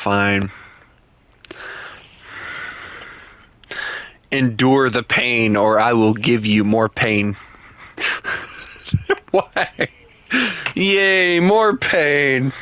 Fine. Endure the pain, or I will give you more pain. Why? Yay, more pain.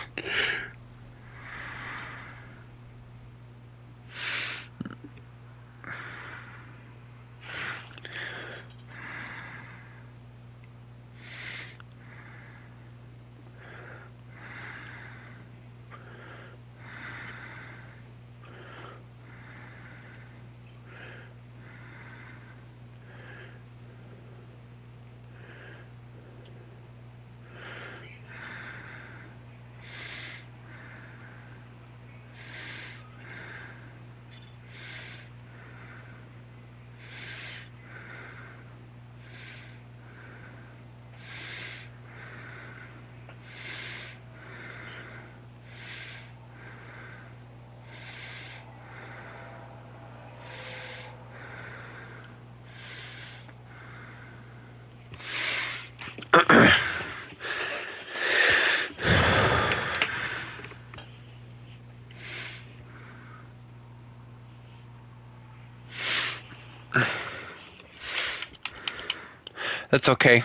That's okay.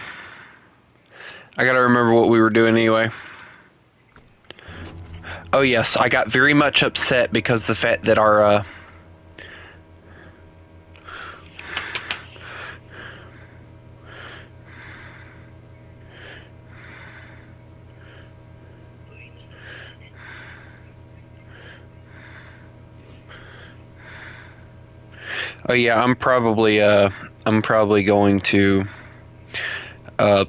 I gotta remember what we were doing anyway. Oh yes, I got very much upset because the fact that our oh yeah, I'm probably going to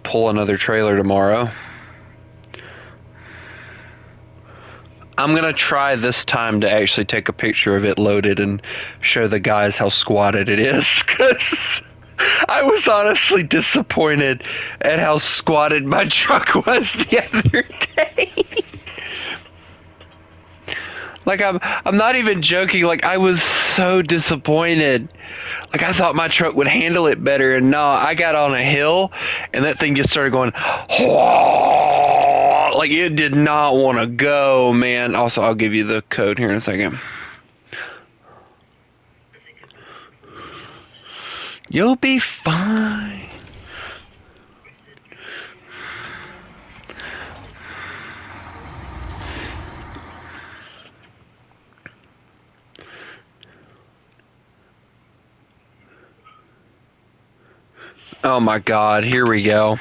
pull another trailer tomorrow. I'm gonna try this time to actually take a picture of it loaded and show the guys how squatted it is, because I was honestly disappointed at how squatted my truck was the other day. Like, I'm not even joking. Like, I was so disappointed. Like, I thought my truck would handle it better, and no, I got on a hill, and that thing just started going, like, it did not want to go, man. Also, I'll give you the code here in a second. You'll be fine. Oh my God, here we go.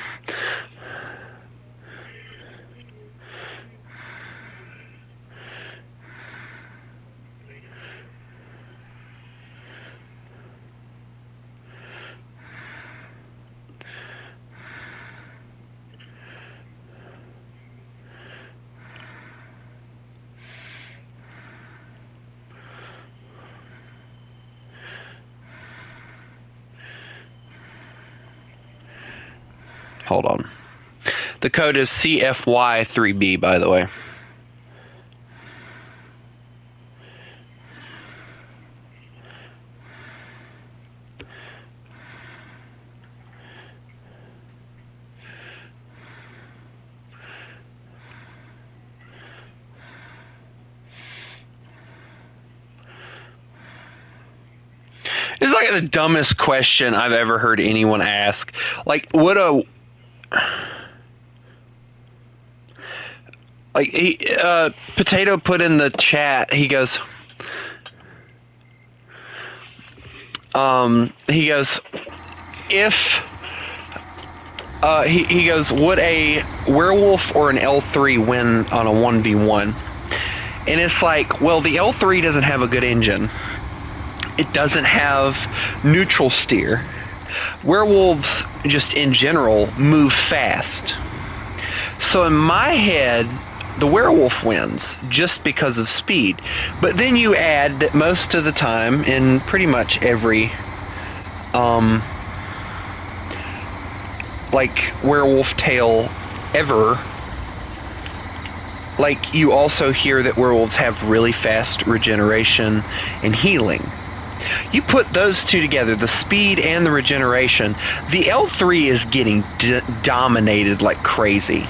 Hold on. The code is CFY3B, by the way. It's like the dumbest question I've ever heard anyone ask. Like, what a... Like, Potato put in the chat, he goes, if, he goes, would a werewolf or an L3 win on a 1v1? And it's like, well, the L3 doesn't have a good engine. It doesn't have neutral steer. Werewolves, just in general, move fast. So in my head, the werewolf wins just because of speed. But then you add that most of the time, in pretty much every like werewolf tale ever, like, you also hear that werewolves have really fast regeneration and healing. You put those two together, the speed and the regeneration, the L3 is getting dominated like crazy.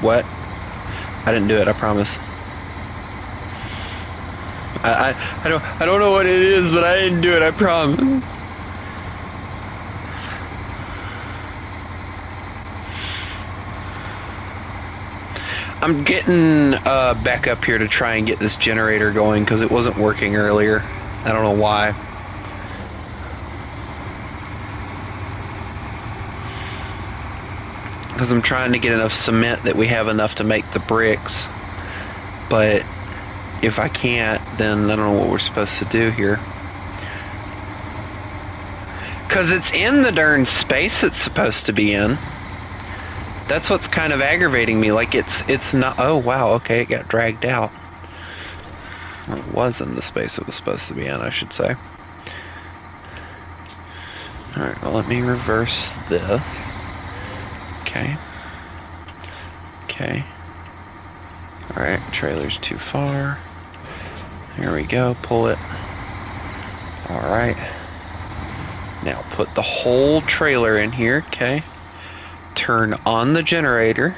What? I didn't do it, I promise. I don't know what it is, but I didn't do it, I promise. I'm getting back up here to try and get this generator going because it wasn't working earlier. I don't know why. Because I'm trying to get enough cement that we have enough to make the bricks. But if I can't, then I don't know what we're supposed to do here. Because it's in the darn space it's supposed to be in. That's what's kind of aggravating me. Like it's not. Oh wow, okay, it got dragged out. Well, it was in the space it was supposed to be in, I should say. Alright, well, let me reverse this. Okay. Okay. Alright, trailer's too far. Here we go, pull it. Alright. Now put the whole trailer in here, okay. Turn on the generator.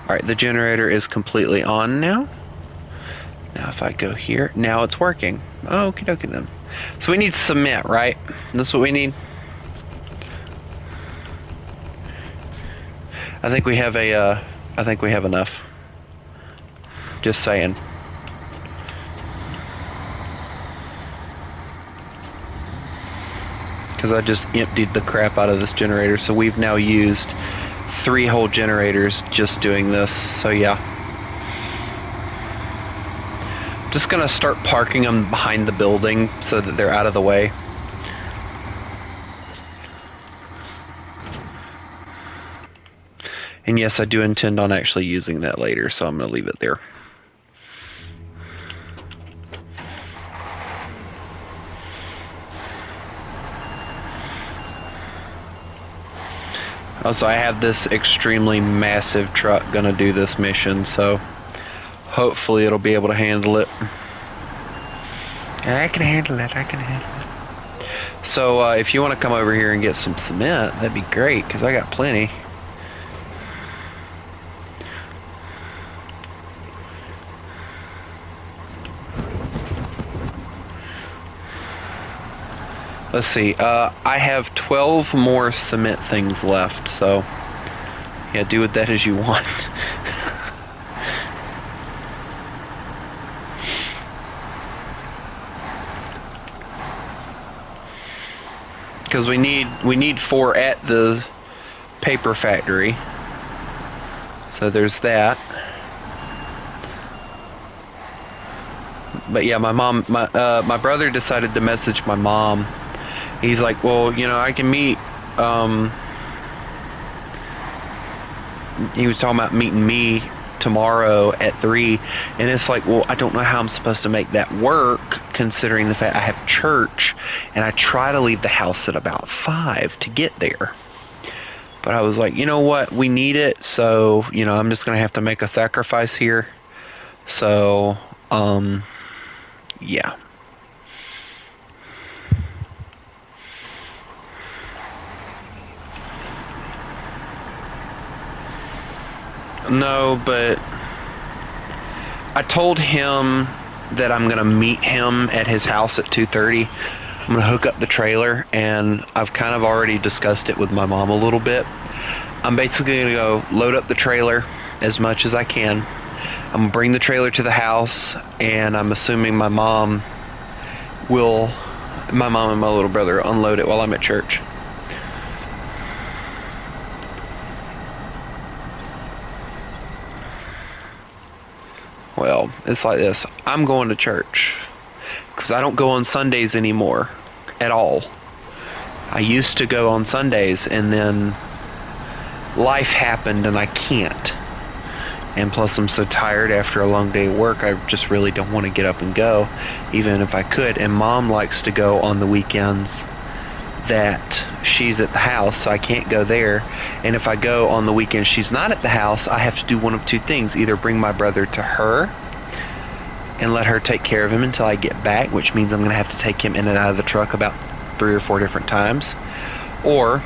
Alright, the generator is completely on now. Now if I go here, now it's working. Oh, okie dokie then. So we need cement, right? That's what we need. I think we have I think we have enough. Just saying. Because I just emptied the crap out of this generator, so we've now used 3 whole generators just doing this, so yeah. Just gonna start parking them behind the building so that they're out of the way. And yes, I do intend on actually using that later, so I'm gonna leave it there. Also, I have this extremely massive truck gonna do this mission, so hopefully it'll be able to handle it. I can handle it, I can handle it. So if you want to come over here and get some cement, that'd be great, because I got plenty. Let's see, I have 12 more cement things left, so yeah, do with that as you want. Because we need 4 at the paper factory, so there's that. But yeah, my brother decided to message my mom. He's like, well, you know, I can meet, he was talking about meeting me tomorrow at 3, and it's like, well, I don't know how I'm supposed to make that work, considering the fact I have church, and I try to leave the house at about 5 to get there. But I was like, you know what, we need it, so, you know, I'm just gonna have to make a sacrifice here. So, yeah. No, but I told him that I'm going to meet him at his house at 2:30. I'm going to hook up the trailer, and I've kind of already discussed it with my mom a little bit. I'm basically going to go load up the trailer as much as I can. I'm going to bring the trailer to the house, and I'm assuming my mom and my little brother unload it while I'm at church. Well, it's like this. I'm going to church because I don't go on Sundays anymore at all. I used to go on Sundays, and then life happened and I can't. And plus I'm so tired after a long day of work, I just really don't want to get up and go, even if I could. And Mom likes to go on the weekends that she's at the house, so I can't go there. And if I go on the weekend she's not at the house, I have to do one of 2 things: either bring my brother to her and let her take care of him until I get back, which means I'm gonna have to take him in and out of the truck about 3 or 4 different times, or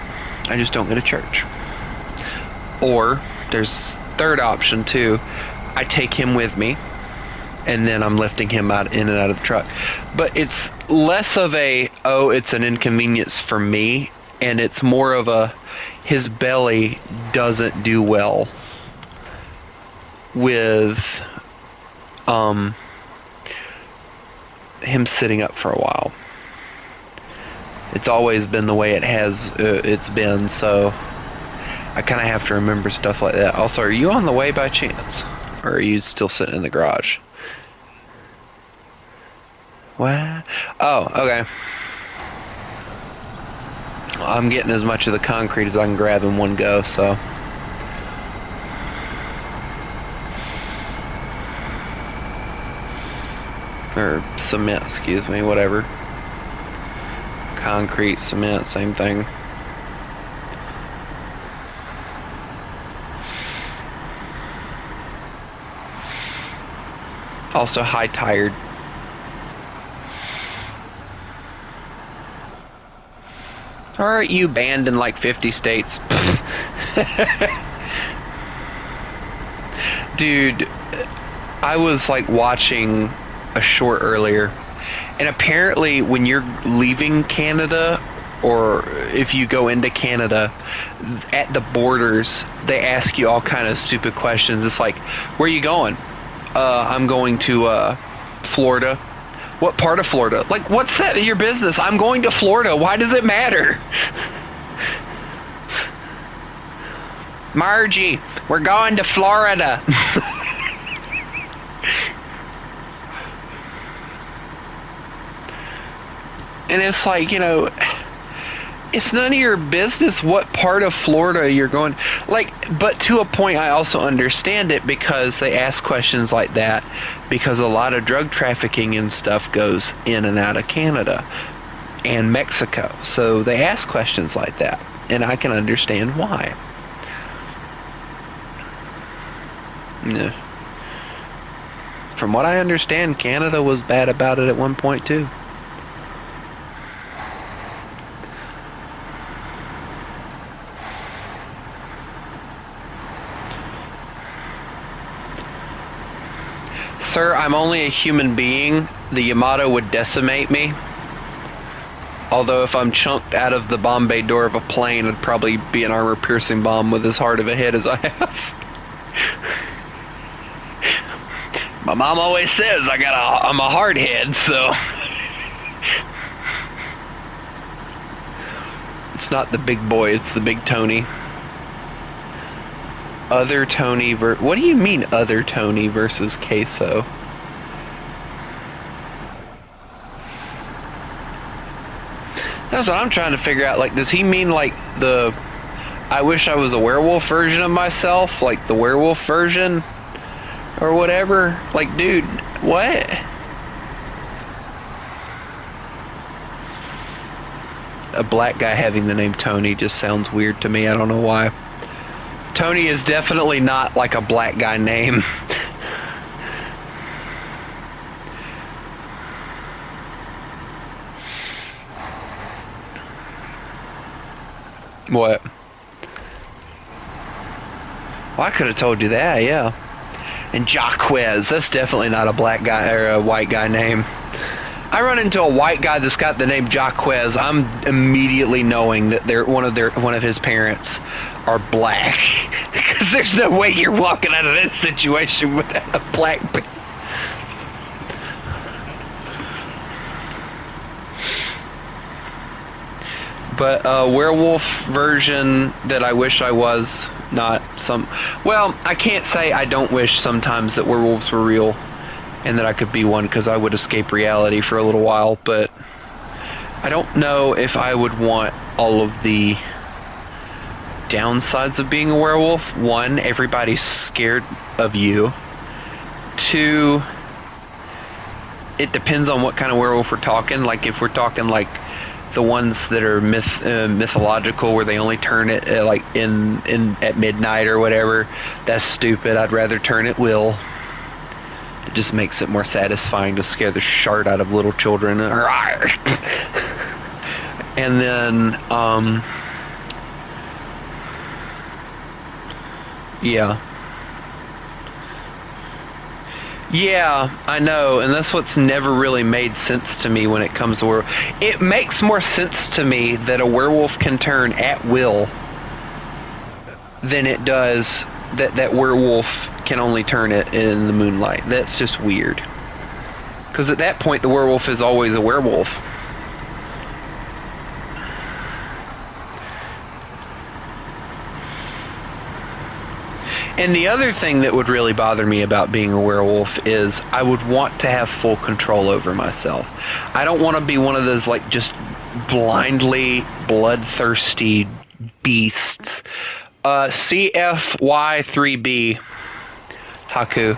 I just don't go to church. Or there's third option too. I take him with me, and then I'm lifting him out in and out of the truck. But it's less of it's an inconvenience for me, and it's more of his belly doesn't do well with him sitting up for a while. It's always been the way it's been, so I kind of have to remember stuff like that. Also, are you on the way by chance? Or are you still sitting in the garage? What? Oh, okay. Well, I'm getting as much of the concrete as I can grab in one go, so. Or cement, excuse me, whatever. Concrete, cement, same thing. Also high tired. Aren't you banned in like 50 states? Dude, I was like watching a short earlier, and apparently when you're leaving Canada, or if you go into Canada, at the borders they ask you all kind of stupid questions. It's like, where are you going? I'm going to Florida. What part of Florida? Like, what's that your business? I'm going to Florida. Why does it matter? Margie, we're going to Florida. And it's like, it's none of your business what part of Florida you're going. Like, but to a point, I also understand it, because they ask questions like that because a lot of drug trafficking and stuff goes in and out of Canada and Mexico. So they ask questions like that, and I can understand why. Yeah. From what I understand, Canada was bad about it at one point too. Sir, I'm only a human being. The Yamato would decimate me. Although if I'm chunked out of the bomb bay door of a plane, it'd probably be an armor-piercing bomb with as hard of a head as I have. My mom always says I'm a hard head, so. It's not the big boy, it's the big Tony. Other Tony what do you mean other Tony versus Queso? That's what I'm trying to figure out. Like, does he mean like the I wish I was a werewolf version of myself? Like the werewolf version? Or whatever? Like, dude, what? A black guy having the name Tony just sounds weird to me. I don't know why. Tony is definitely not like a black guy name. What? Well, I could have told you that, yeah. And Jaquez, that's definitely not a black guy or a white guy name. I run into a white guy that's got the name Jaquez, I'm immediately knowing that one of his parents are black. Because there's no way you're walking out of this situation without a black parent. But a werewolf version that I wish I was, not some. Well, I can't say I don't wish sometimes that werewolves were real and that I could be one, because I would escape reality for a little while, but I don't know if I would want all of the downsides of being a werewolf. One, everybody's scared of you. Two, it depends on what kind of werewolf we're talking. Like, if we're talking like the ones that are mythological, where they only turn it like at midnight or whatever, that's stupid. I'd rather turn at will. It just makes it more satisfying to scare the shart out of little children. And then Yeah. Yeah, I know, and that's what's never really made sense to me when it comes to werewolf. It makes more sense to me that a werewolf can turn at will than it does that werewolf can only turn it in the moonlight. That's just weird. Because at that point, the werewolf is always a werewolf. And the other thing that would really bother me about being a werewolf is I would want to have full control over myself. I don't want to be one of those, like, just blindly bloodthirsty beasts. CFY3B, Haku.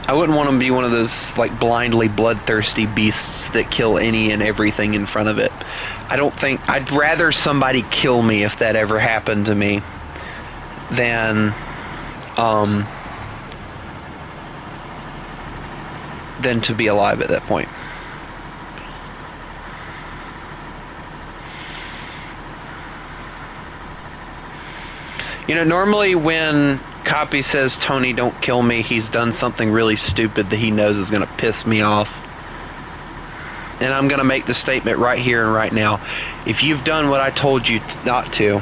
I wouldn't want to be one of those, like, blindly bloodthirsty beasts that kill any and everything in front of it. I'd rather somebody kill me if that ever happened to me than to be alive at that point. You know, normally when Copy says, Tony, don't kill me, he's done something really stupid that he knows is going to piss me off. And I'm going to make the statement right here and right now. If you've done what I told you not to,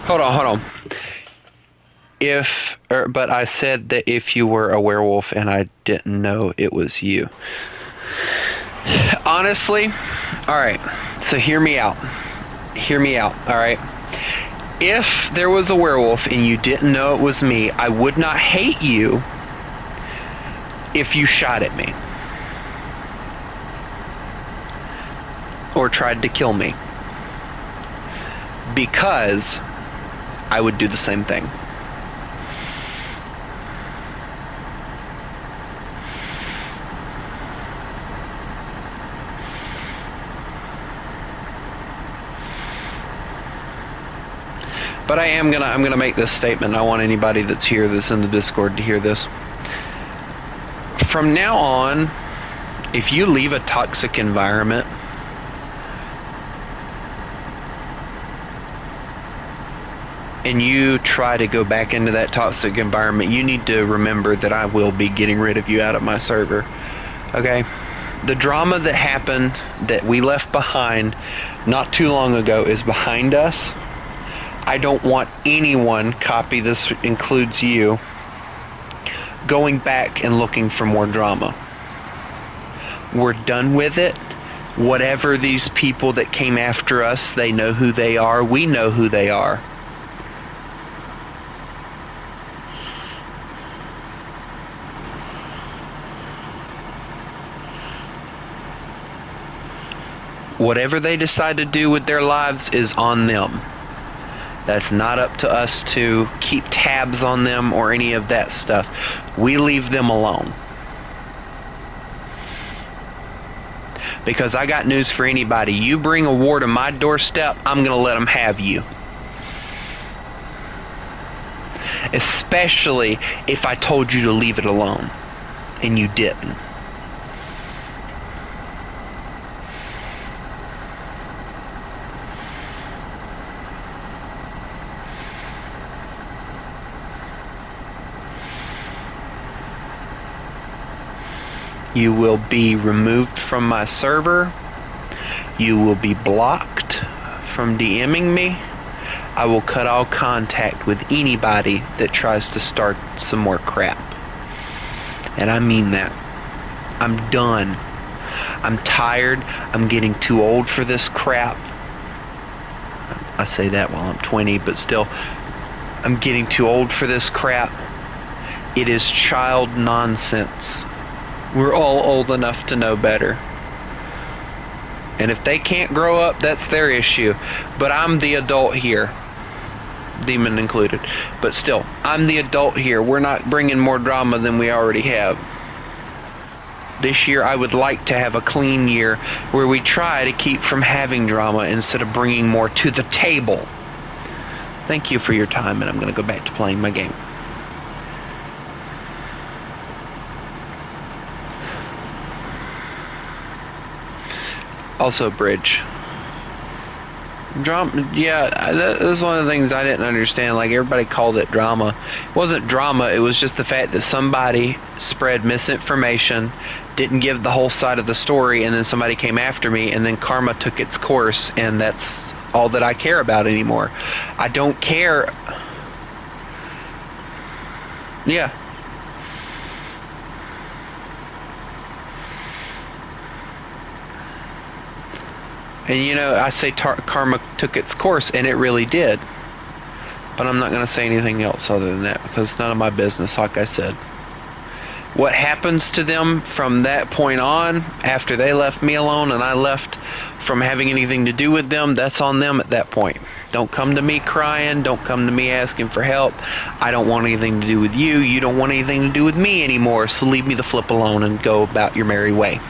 hold on. But I said that if you were a werewolf and I didn't know it was you. Honestly, alright, so hear me out, alright? If there was a werewolf and you didn't know it was me, I would not hate you if you shot at me. Or tried to kill me. Because I would do the same thing. But I'm gonna make this statement. I want anybody that's here, that's in the Discord, to hear this. From now on, if you leave a toxic environment, and you try to go back into that toxic environment, you need to remember that I will be getting rid of you out of my server. Okay? The drama that happened, that we left behind not too long ago, is behind us. I don't want anyone, Copy, this includes you, going back and looking for more drama. We're done with it. Whatever these people that came after us, they know who they are. We know who they are. Whatever they decide to do with their lives is on them. That's not up to us to keep tabs on them or any of that stuff. We leave them alone. Because I got news for anybody. You bring a war to my doorstep, I'm going to let them have you. Especially if I told you to leave it alone and you didn't. You will be removed from my server. You will be blocked from DMing me. I will cut all contact with anybody that tries to start some more crap. And I mean that. I'm done. I'm tired. I'm getting too old for this crap. I say that while I'm 20, but still, I'm getting too old for this crap. It is child nonsense. We're all old enough to know better. And if they can't grow up, that's their issue. But I'm the adult here. Demon included. But still, I'm the adult here. We're not bringing more drama than we already have. This year, I would like to have a clean year where we try to keep from having drama instead of bringing more to the table. Thank you for your time, and I'm going to go back to playing my game. Also bridge. Drama, yeah, that was one of the things I didn't understand. Like, everybody called it drama. It wasn't drama, it was just the fact that somebody spread misinformation, didn't give the whole side of the story, and then somebody came after me, and then karma took its course, and that's all that I care about anymore. I don't care. Yeah. And you know, I say karma took its course, and it really did. But I'm not going to say anything else other than that, because it's none of my business, like I said. What happens to them from that point on, after they left me alone and I left from having anything to do with them, that's on them at that point. Don't come to me crying. Don't come to me asking for help. I don't want anything to do with you. You don't want anything to do with me anymore, so leave me the flip alone and go about your merry way.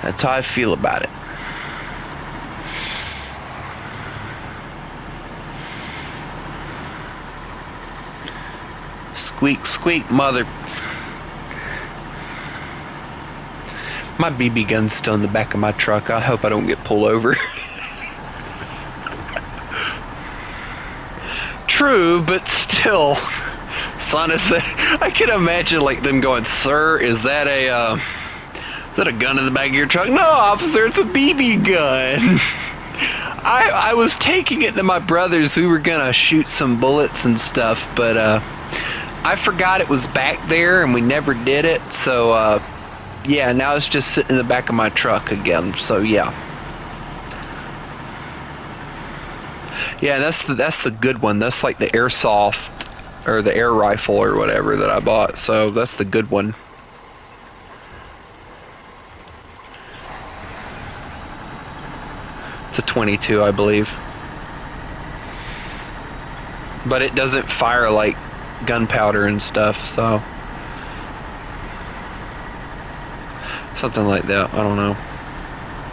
That's how I feel about it. Squeak, squeak, mother. My BB gun's still in the back of my truck. I hope I don't get pulled over. True, but still. Son, I can imagine like them going, "Sir, is that a gun in the back of your truck?" "No, officer, it's a BB gun." I was taking it to my brother's. We were gonna shoot some bullets and stuff, but I forgot it was back there and we never did it. So yeah, now it's just sitting in the back of my truck again. So yeah. Yeah, that's the good one. That's like the airsoft or the air rifle or whatever that I bought. So that's the good one. It's a 22, I believe. But it doesn't fire like gunpowder and stuff, so something like that. I don't know.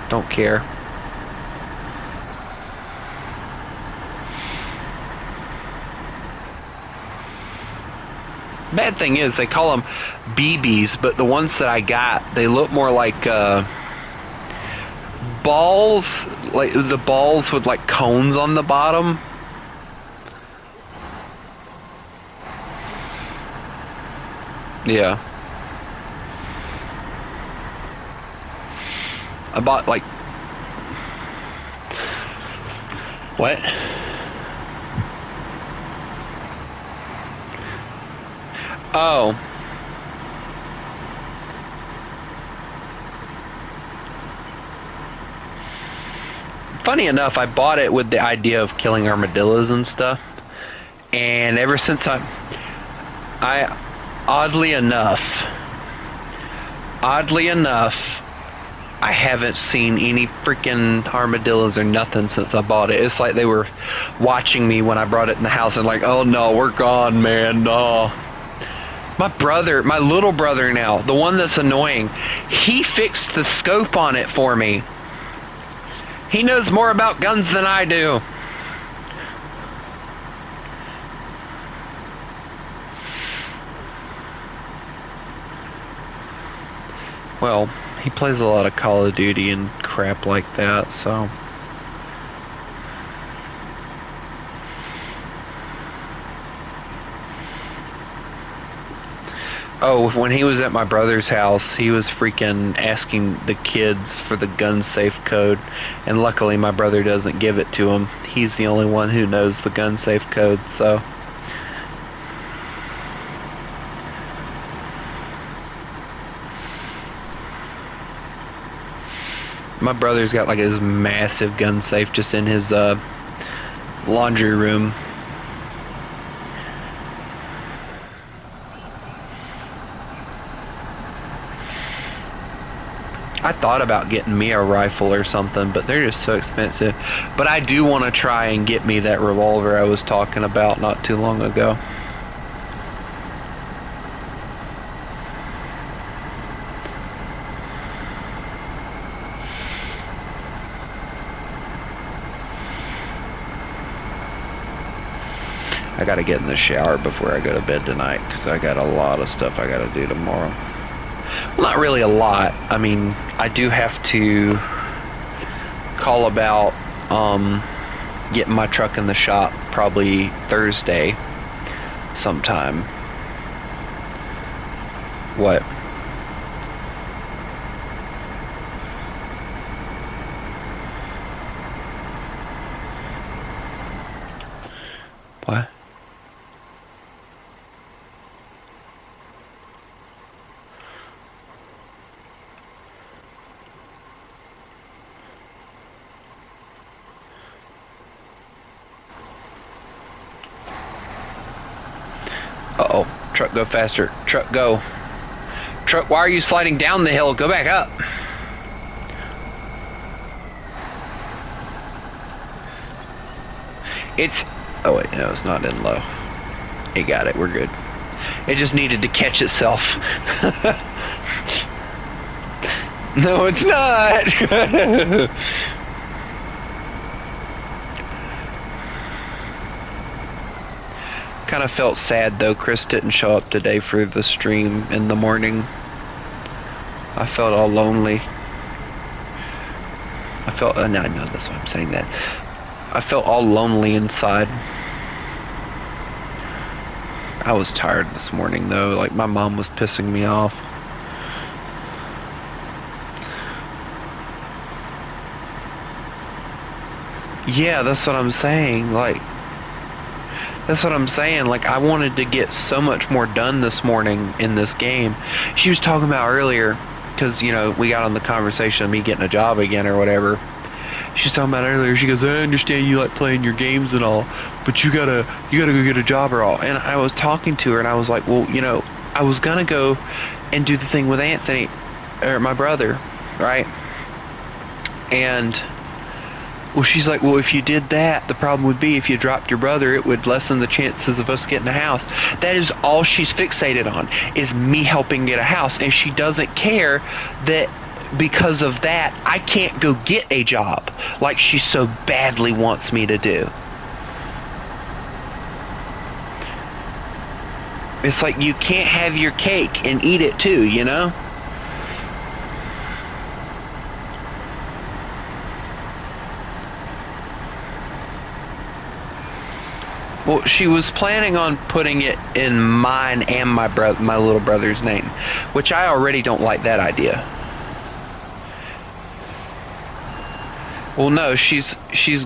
Don't care. Bad thing is they call them BBs, but the ones that I got, they look more like balls, like the balls with like cones on the bottom. Yeah. I bought like... What? Oh. Funny enough, I bought it with the idea of killing armadillos and stuff. And ever since I oddly enough, I haven't seen any freaking armadillos or nothing since I bought it. It's like they were watching me when I brought it in the house and like, "Oh no, we're gone, man, no." My little brother now, the one that's annoying, he fixed the scope on it for me. He knows more about guns than I do. Well, he plays a lot of Call of Duty and crap like that, so... Oh, when he was at my brother's house, he was freaking asking the kids for the gun safe code, and luckily my brother doesn't give it to him. He's the only one who knows the gun safe code, so... My brother's got like his massive gun safe just in his laundry room. I thought about getting me a rifle or something, but they're just so expensive. But I do want to try and get me that revolver I was talking about not too long ago. I gotta get in the shower before I go to bed tonight, because I got a lot of stuff I gotta do tomorrow. Well, not really a lot. I mean, I do have to call about getting my truck in the shop probably Thursday sometime. What? What? Uh-oh. Truck, go faster. Truck, go. Truck, why are you sliding down the hill? Go back up. It's... Oh, wait. No, it's not in low. It got it. We're good. It just needed to catch itself. No, it's not. Kind of felt sad though Chris didn't show up today for the stream in the morning. I felt all lonely. I felt, no, that's why I'm saying that. I felt all lonely inside. I was tired this morning though, like my mom was pissing me off. Yeah, that's what I'm saying, like, that's what I'm saying, like, I wanted to get so much more done this morning in this game. She was talking about earlier, because, you know, we got on the conversation of me getting a job again or whatever. She was talking about earlier, she goes, I understand you like playing your games and all, but you gotta go get a job or all. And I was talking to her and I was like, well, you know, I was gonna go and do the thing with Anthony, or my brother, right? And... well, she's like, well, if you did that, the problem would be if you dropped your brother, it would lessen the chances of us getting a house. That is all she's fixated on, is me helping get a house. And she doesn't care that because of that, I can't go get a job like she so badly wants me to do. It's like you can't have your cake and eat it too, you know? Well, she was planning on putting it in mine and my little brother's name, which I already don't like that idea. Well, no, she's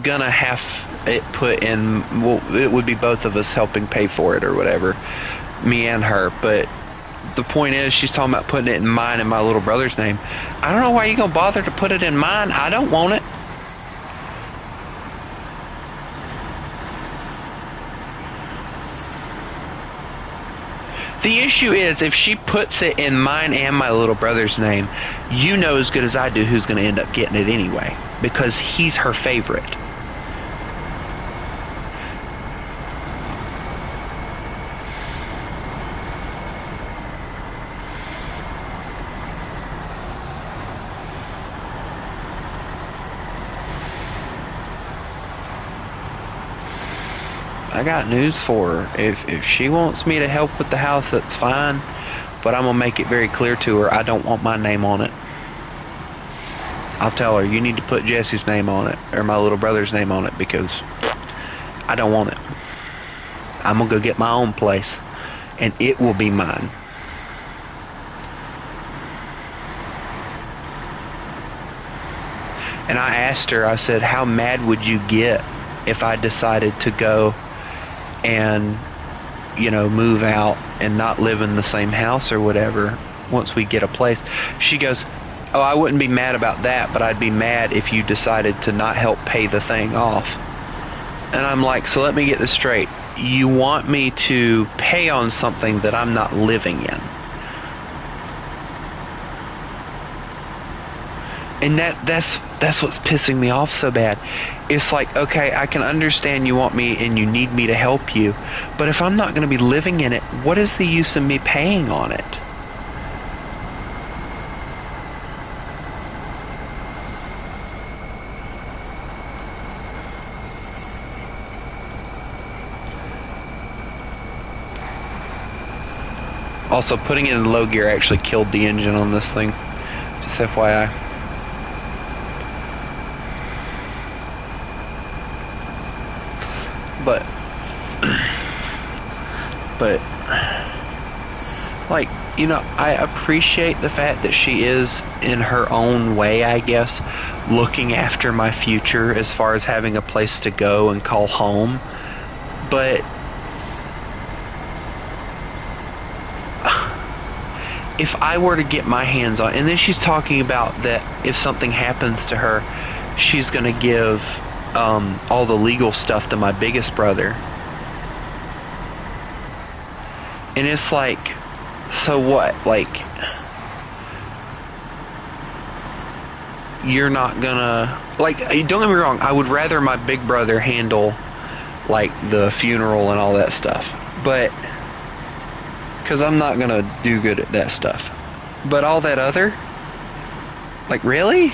gonna have it put in. Well, it would be both of us helping pay for it or whatever, me and her. But the point is, she's talking about putting it in mine and my little brother's name. I don't know why you're gonna bother to put it in mine. I don't want it. The issue is, if she puts it in mine and my little brother's name, you know as good as I do who's going to end up getting it anyway, because he's her favorite. I got news for her. If she wants me to help with the house, that's fine. But I'm going to make it very clear to her, I don't want my name on it. I'll tell her, you need to put Jesse's name on it, or my little brother's name on it, because I don't want it. I'm going to go get my own place, and it will be mine. And I asked her, I said, how mad would you get if I decided to go and, you know, move out and not live in the same house or whatever once we get a place? She goes, oh, I wouldn't be mad about that, but I'd be mad if you decided to not help pay the thing off. And I'm like, so let me get this straight. You want me to pay on something that I'm not living in? And that's what's pissing me off so bad. It's like, okay, I can understand you want me and you need me to help you, but if I'm not going to be living in it, what is the use of me paying on it? Also, putting it in low gear actually killed the engine on this thing. Just FYI. But, but, like, you know, I appreciate the fact that she is, in her own way, I guess, looking after my future as far as having a place to go and call home. But if I were to get my hands on, and then she's talking about that if something happens to her, she's going to give all the legal stuff to my biggest brother. And it's like, so what? Like, you're not gonna, like, don't get me wrong, I would rather my big brother handle, like, the funeral and all that stuff. But, because I'm not gonna do good at that stuff. But all that other, like, really?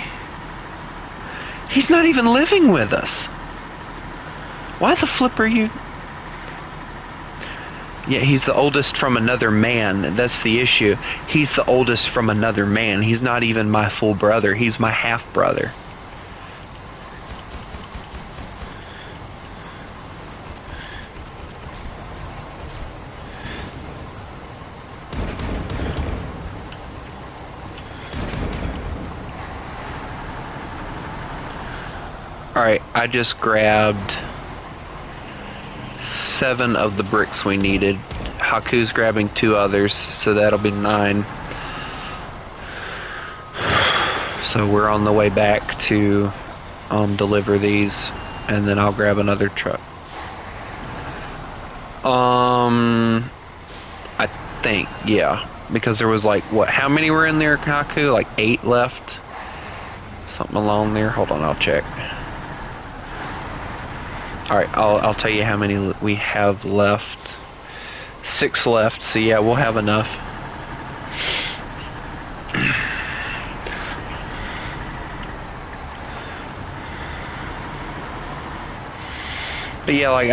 He's not even living with us. Why the flip are you? Yeah, he's the oldest from another man. That's the issue. He's the oldest from another man. He's not even my full brother. He's my half brother. Alright, I just grabbed 7 of the bricks we needed. Haku's grabbing 2 others, so that'll be 9. So we're on the way back to deliver these, and then I'll grab another truck. I think, yeah. Because there was like, what, how many were in there, Haku? Like 8 left? Something along there. Hold on, I'll check. Alright, I'll tell you how many we have left. 6 left, so yeah, we'll have enough. But yeah, like,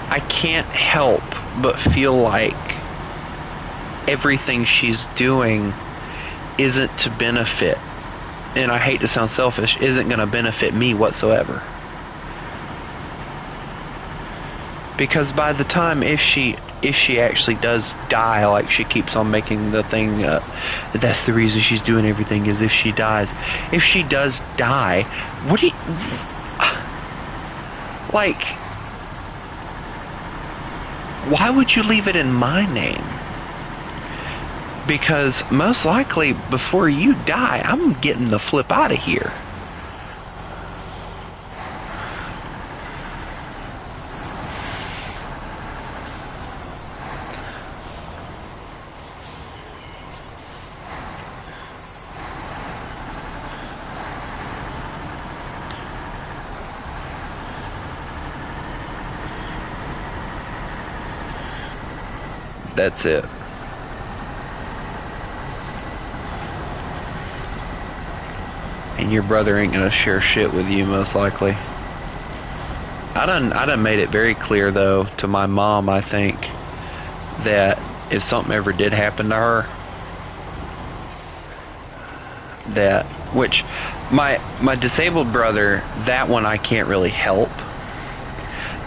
I can't help but feel like everything she's doing isn't to benefit, and I hate to sound selfish, isn't going to benefit me whatsoever. Because by the time, if she actually does die, like she keeps on making the thing, that's the reason she's doing everything, is if she dies. If she does die, what do you... Like, why would you leave it in my name? Because most likely, before you die, I'm getting the flip out of here. That's it. And your brother ain't gonna share shit with you, most likely. I done made it very clear, though, to my mom, I think, that if something ever did happen to her, that, which, my disabled brother, that one I can't really help.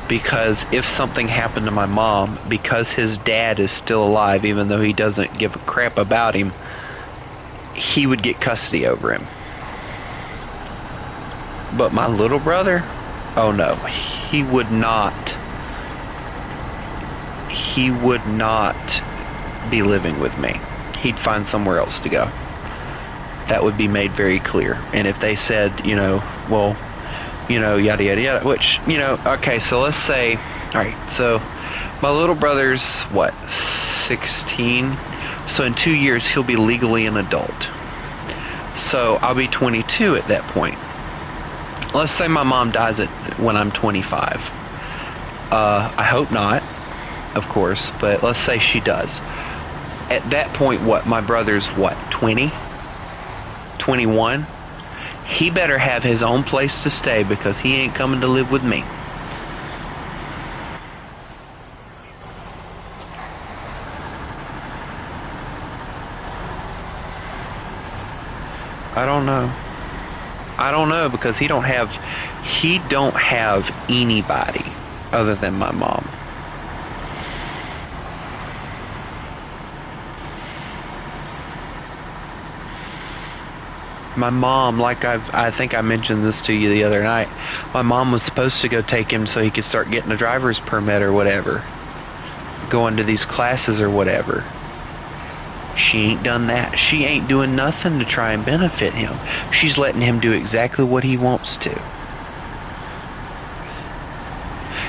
Because if something happened to my mom, because his dad is still alive, even though he doesn't give a crap about him, he would get custody over him. But my little brother, oh no, he would not be living with me. He'd find somewhere else to go. That would be made very clear. And if they said, you know, well, you know, yada yada yada, which, you know, okay, so let's say, alright, so my little brother's what, 16? So in 2 years he'll be legally an adult. So I'll be 22 at that point. Let's say my mom dies when I'm 25. I hope not, of course, but let's say she does. At that point, what, my brother's what, 20? 21? He better have his own place to stay, because he ain't coming to live with me. I don't know. I don't know, because he don't have anybody other than my mom. My mom, like I think I mentioned this to you the other night, my mom was supposed to go take him so he could start getting a driver's permit or whatever, going to these classes or whatever. She ain't done that. She ain't doing nothing to try and benefit him. She's letting him do exactly what he wants to.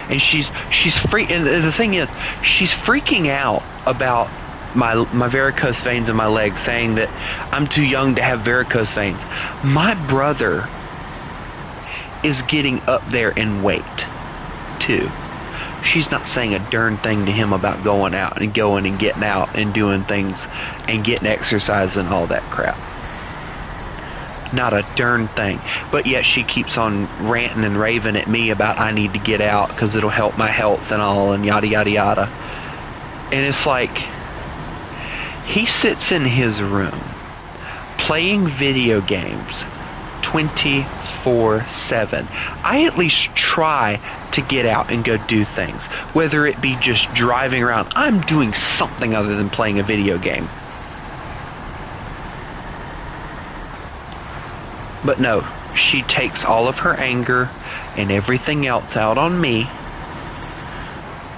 And she's and the thing is, she's freaking out about my varicose veins in my legs, saying that I'm too young to have varicose veins. My brother is getting up there in weight too. She's not saying a darn thing to him about going out and getting out and doing things and getting exercise and all that crap. Not a darn thing. But yet she keeps on ranting and raving at me about I need to get out because it'll help my health and all and yada yada yada. And it's like, he sits in his room playing video games 24/7. I at least try to get out and go do things, whether it be just driving around. I'm doing something other than playing a video game. But no, she takes all of her anger and everything else out on me,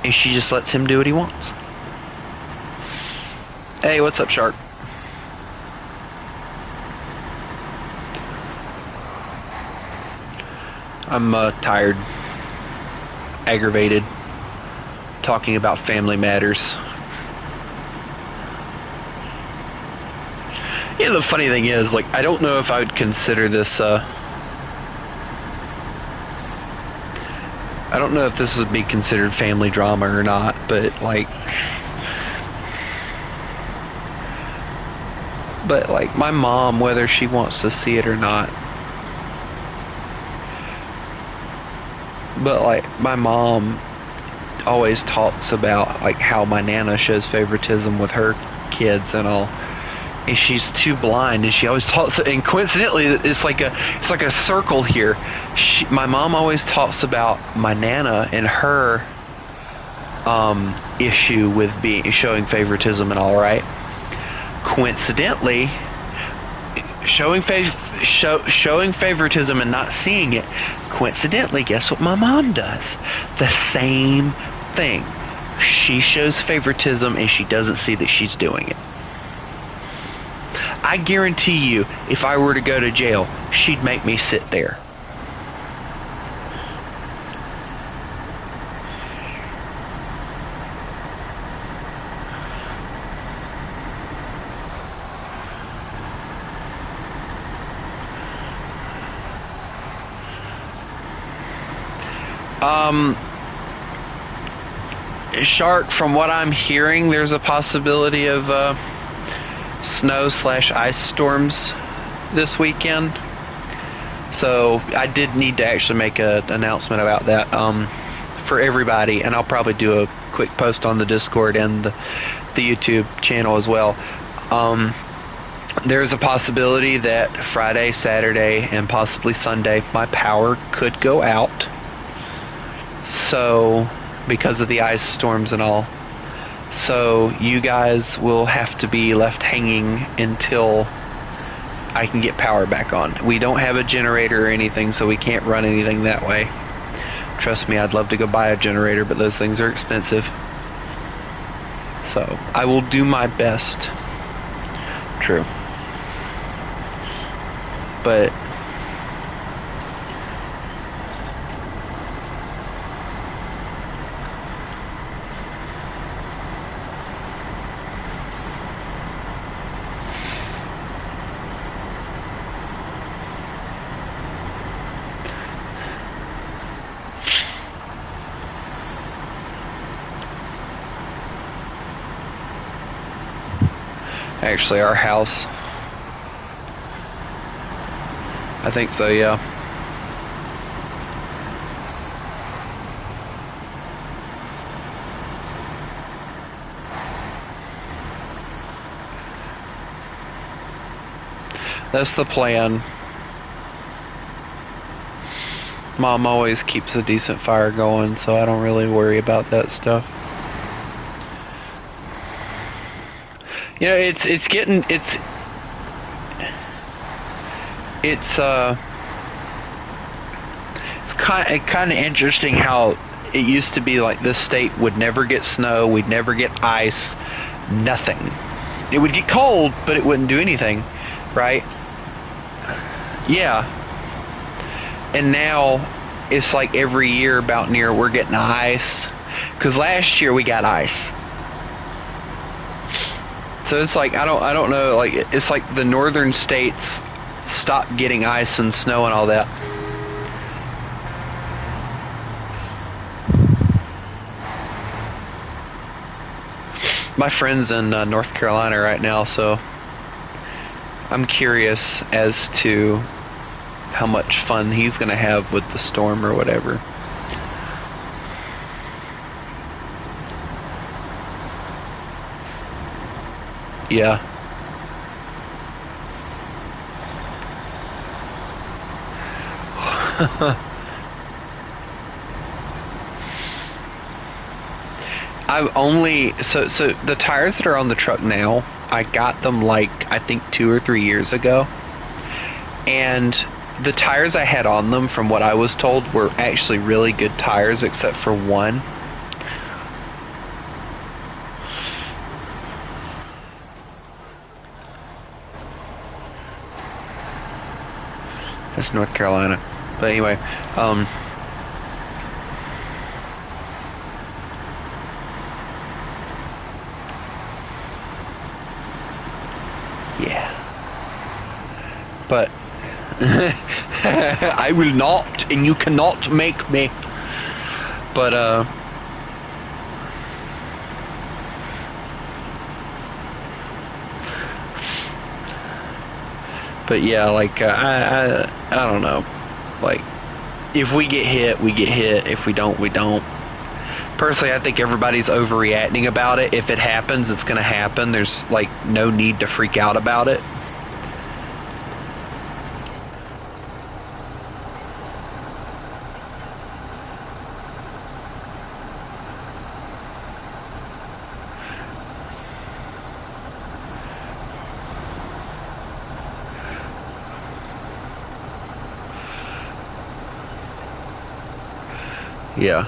and she just lets him do what he wants. Hey, what's up, Shark? I'm tired, aggravated, talking about family matters. Yeah, the funny thing is, like, I don't know if I would consider this, I don't know if this would be considered family drama or not, but, like, my mom, whether she wants to see it or not, but, like, my mom always talks about, like, how my Nana shows favoritism with her kids and all. And she's too blind, and she always talks, and coincidentally, it's like a circle here. My mom always talks about my Nana and her issue with showing favoritism and all, right? Coincidentally, showing favoritism and not seeing it, coincidentally, guess what my mom does? The same thing. She shows favoritism and she doesn't see that she's doing it. I guarantee you, if I were to go to jail, she'd make me sit there. Shark, from what I'm hearing, there's a possibility of snow/ice storms this weekend. So I did need to actually make an announcement about that for everybody, and I'll probably do a quick post on the Discord and the YouTube channel as well. There's a possibility that Friday, Saturday, and possibly Sunday my power could go out. So, because of the ice storms and all. So, you guys will have to be left hanging until I can get power back on. We don't have a generator or anything, so we can't run anything that way. Trust me, I'd love to go buy a generator, but those things are expensive. So, I will do my best. True. But actually, our house. I think so, yeah. That's the plan. Mom always keeps a decent fire going, so I don't really worry about that stuff. You know, it's kind of interesting how it used to be like this state would never get snow, we'd never get ice, nothing. It would get cold, but it wouldn't do anything, right? Yeah. And now it's like every year about near we're getting ice, because last year we got ice. So it's like I don't know, like it's like the northern states stopped getting ice and snow and all that. My friend's in North Carolina right now, so I'm curious as to how much fun he's gonna have with the storm or whatever. Yeah. I've only so the tires that are on the truck now, I got them like I think 2 or 3 years ago, and the tires I had on them, from what I was told, were actually really good tires except for one. That's North Carolina. But anyway, yeah. But I will not, and you cannot make me. But yeah, like I don't know. Like, if we get hit, we get hit. If we don't, we don't. Personally, I think everybody's overreacting about it. If it happens, it's going to happen. There's like no need to freak out about it. Yeah.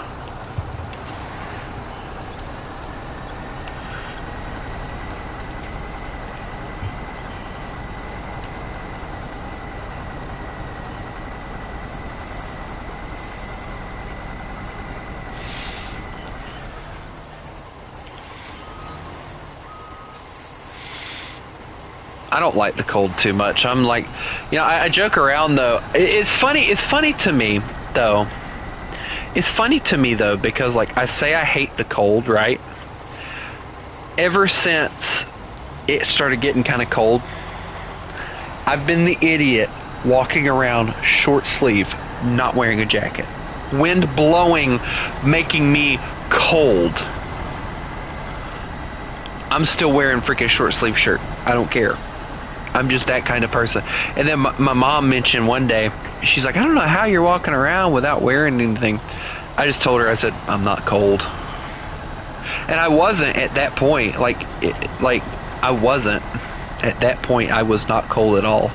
I don't like the cold too much. I'm like, you know, I joke around though. It's funny. It's funny to me though. It's funny to me though, because like I say I hate the cold, right? Ever since it started getting kind of cold, I've been the idiot walking around short sleeve, not wearing a jacket. Wind blowing, making me cold. I'm still wearing freaking short sleeve shirt. I don't care. I'm just that kind of person. And then my mom mentioned one day, she's like, I don't know how you're walking around without wearing anything. I just told her, I said, I'm not cold. And I wasn't at that point. I wasn't. At that point, I was not cold at all.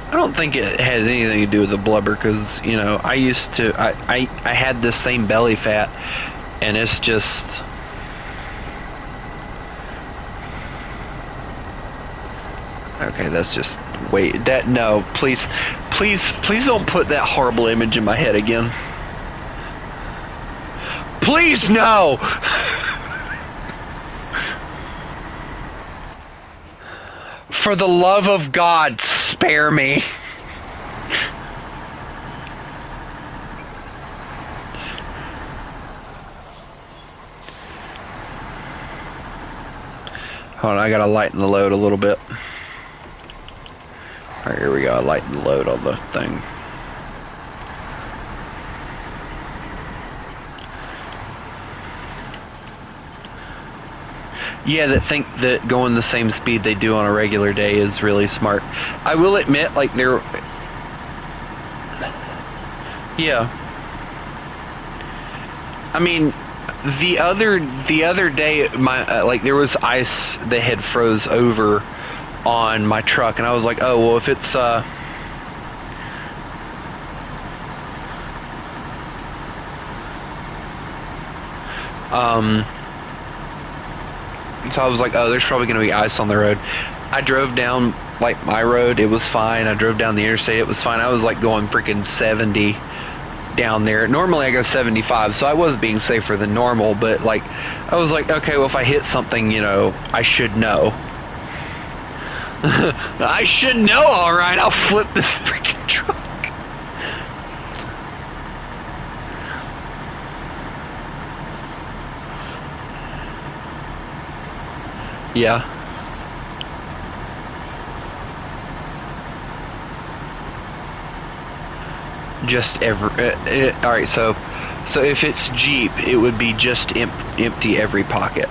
I don't think it has anything to do with the blubber, because, you know, I had this same belly fat, and it's just... Okay, that's just... Wait, that... No, please don't put that horrible image in my head again. Please, no! For the love of God, spare me. Hold on, I gotta lighten the load a little bit. Alright, here we go. I lighten the load on the thing. Yeah, that think that going the same speed they do on a regular day is really smart. I will admit, like they're, yeah. I mean, the other day, my like there was ice that had froze over on my truck, and I was like, oh well, if it's so I was like, oh, there's probably going to be ice on the road. I drove down like my road, it was fine. I drove down the interstate, it was fine. I was like going freaking 70 down there. Normally I go 75, so I was being safer than normal, but like I was like, okay, well if I hit something, you know, I should know. I should know, all right. I'll flip this freaking truck. Yeah. Just all right, so if it's Jeep, it would be just empty every pocket.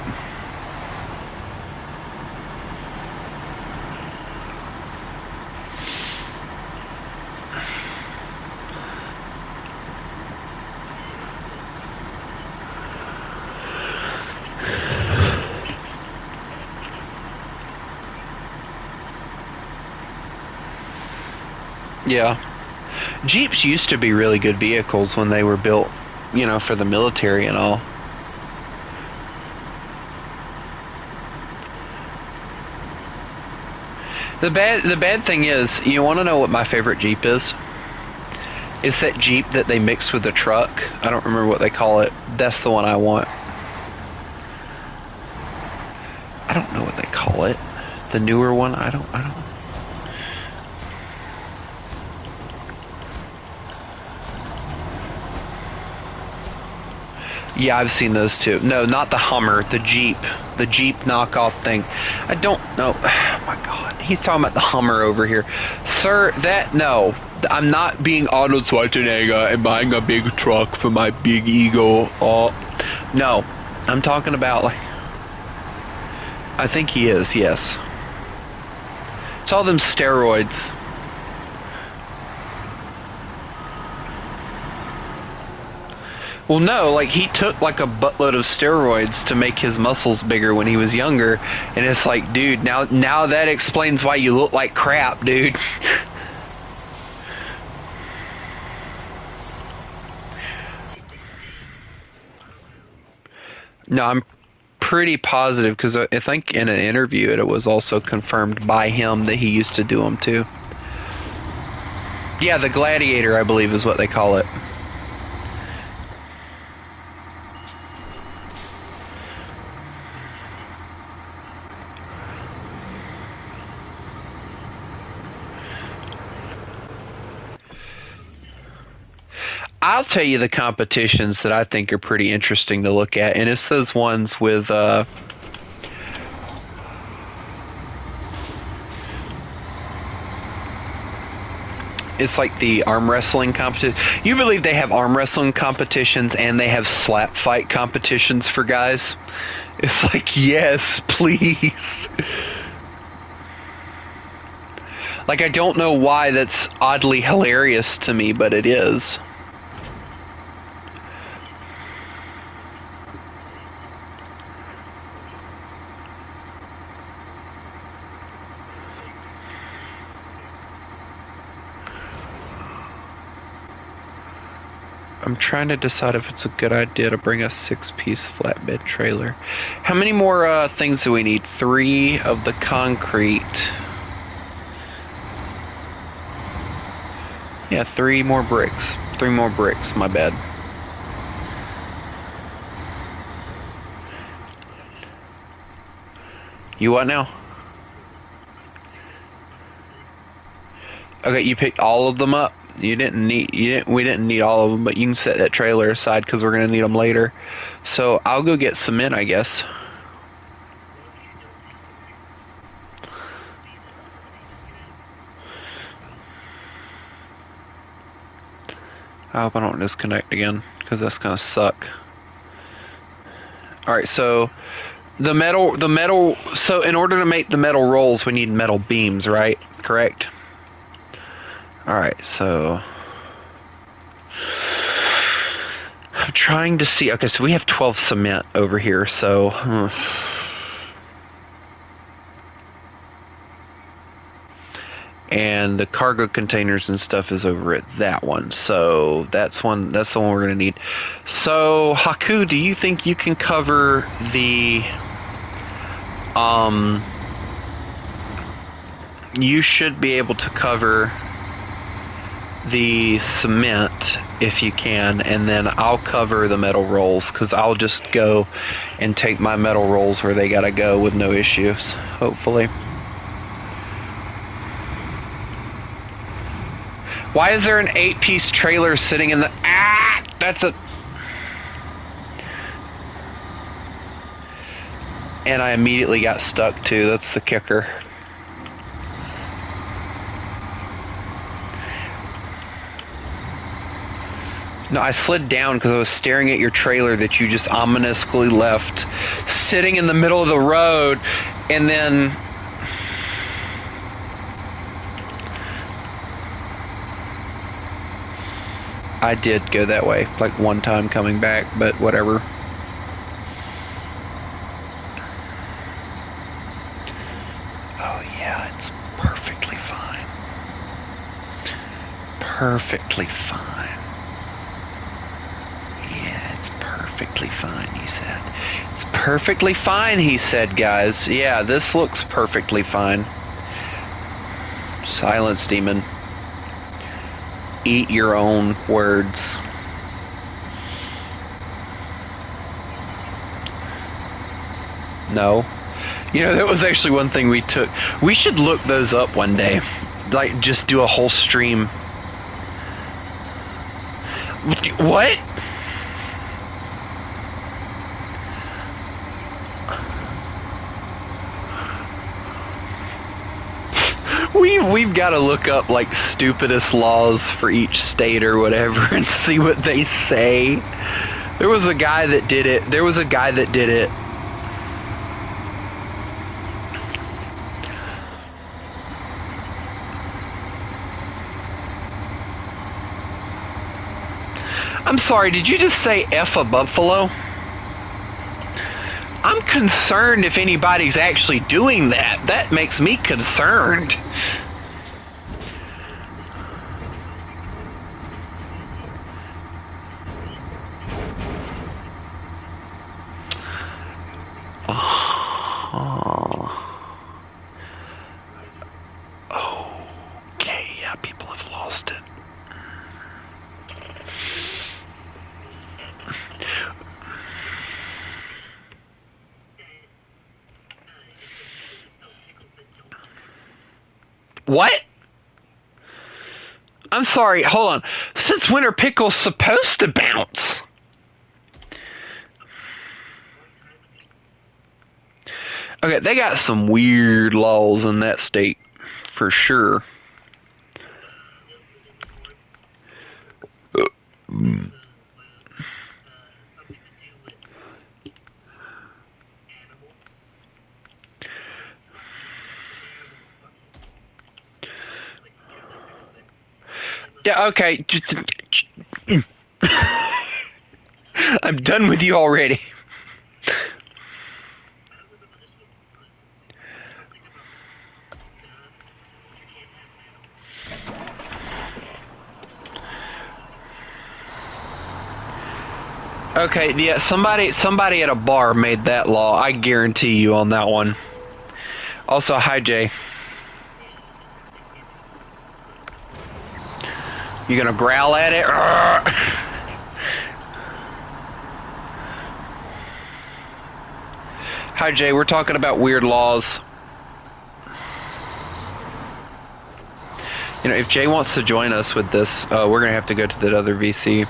Yeah. Jeeps used to be really good vehicles when they were built, you know, for the military and all. The bad thing is, you want to know what my favorite Jeep is? It's that Jeep that they mix with the truck. I don't remember what they call it. That's the one I want. I don't know what they call it. The newer one, I don't. Yeah, I've seen those too. No, not the Hummer, the Jeep. The Jeep knockoff thing. I don't know. Oh my god. He's talking about the Hummer over here. Sir, no. I'm not being Arnold Schwarzenegger and buying a big truck for my big ego. Oh. No. I'm talking about like... I think he is, yes. It's all them steroids. Well, no, like he took like a buttload of steroids to make his muscles bigger when he was younger, and it's like, dude, now that explains why you look like crap, dude. No, I'm pretty positive because I think in an interview it was also confirmed by him that he used to do them too. Yeah, the Gladiator, I believe, is what they call it. I'll tell you the competitions that I think are pretty interesting to look at, and it's those ones with it's like the arm wrestling competition. You believe they have arm wrestling competitions and they have slap fight competitions for guys? It's like, yes, please. Like, I don't know why that's oddly hilarious to me, but it is. I'm trying to decide if it's a good idea to bring a 6-piece flatbed trailer. How many more things do we need? 3 of the concrete. Yeah, 3 more bricks. 3 more bricks, my bad. You what now? Okay, you picked all of them up. We didn't need all of them, but you can set that trailer aside because we're gonna need them later. So I'll go get cement, I guess. I hope I don't disconnect again because that's gonna suck. All right, so The metal. So in order to make the metal rolls, we need metal beams, right? Correct. All right. So I'm trying to see. Okay, so we have 12 cement over here. So. And the cargo containers and stuff is over at that one. So that's the one we're gonna need. So Haku, do you think you can cover the you should be able to cover the cement if you can, and then I'll cover the metal rolls, because I'll just go and take my metal rolls where they gotta go with no issues, hopefully. Why is there an 8-piece trailer sitting in the... Ah! That's a... And I immediately got stuck, too. That's the kicker. No, I slid down because I was staring at your trailer that you just ominously left sitting in the middle of the road, and then... I did go that way, like one time coming back, but whatever. Oh yeah, it's perfectly fine. Perfectly fine. Yeah, it's perfectly fine, he said. It's perfectly fine, he said, guys. Yeah, this looks perfectly fine. Silence, demon. Eat your own words. No. You know, that was actually one thing we took. We should look those up one day. Like, just do a whole stream. What? We've got to look up like stupidest laws for each state or whatever and see what they say. There was a guy that did it. I'm sorry, did you just say F a buffalo? I'm concerned if anybody's actually doing that. That makes me concerned. Okay, yeah, people have lost it. What? I'm sorry, hold on. Since when are pickles supposed to bounce? Okay, they got some weird laws in that state, for sure. Yeah, okay. I'm done with you already. Okay, yeah, somebody at a bar made that law. I guarantee you on that one. Also, hi Jay. You gonna growl at it? Hi Jay, we're talking about weird laws. You know, if Jay wants to join us with this, we're gonna have to go to that other VC.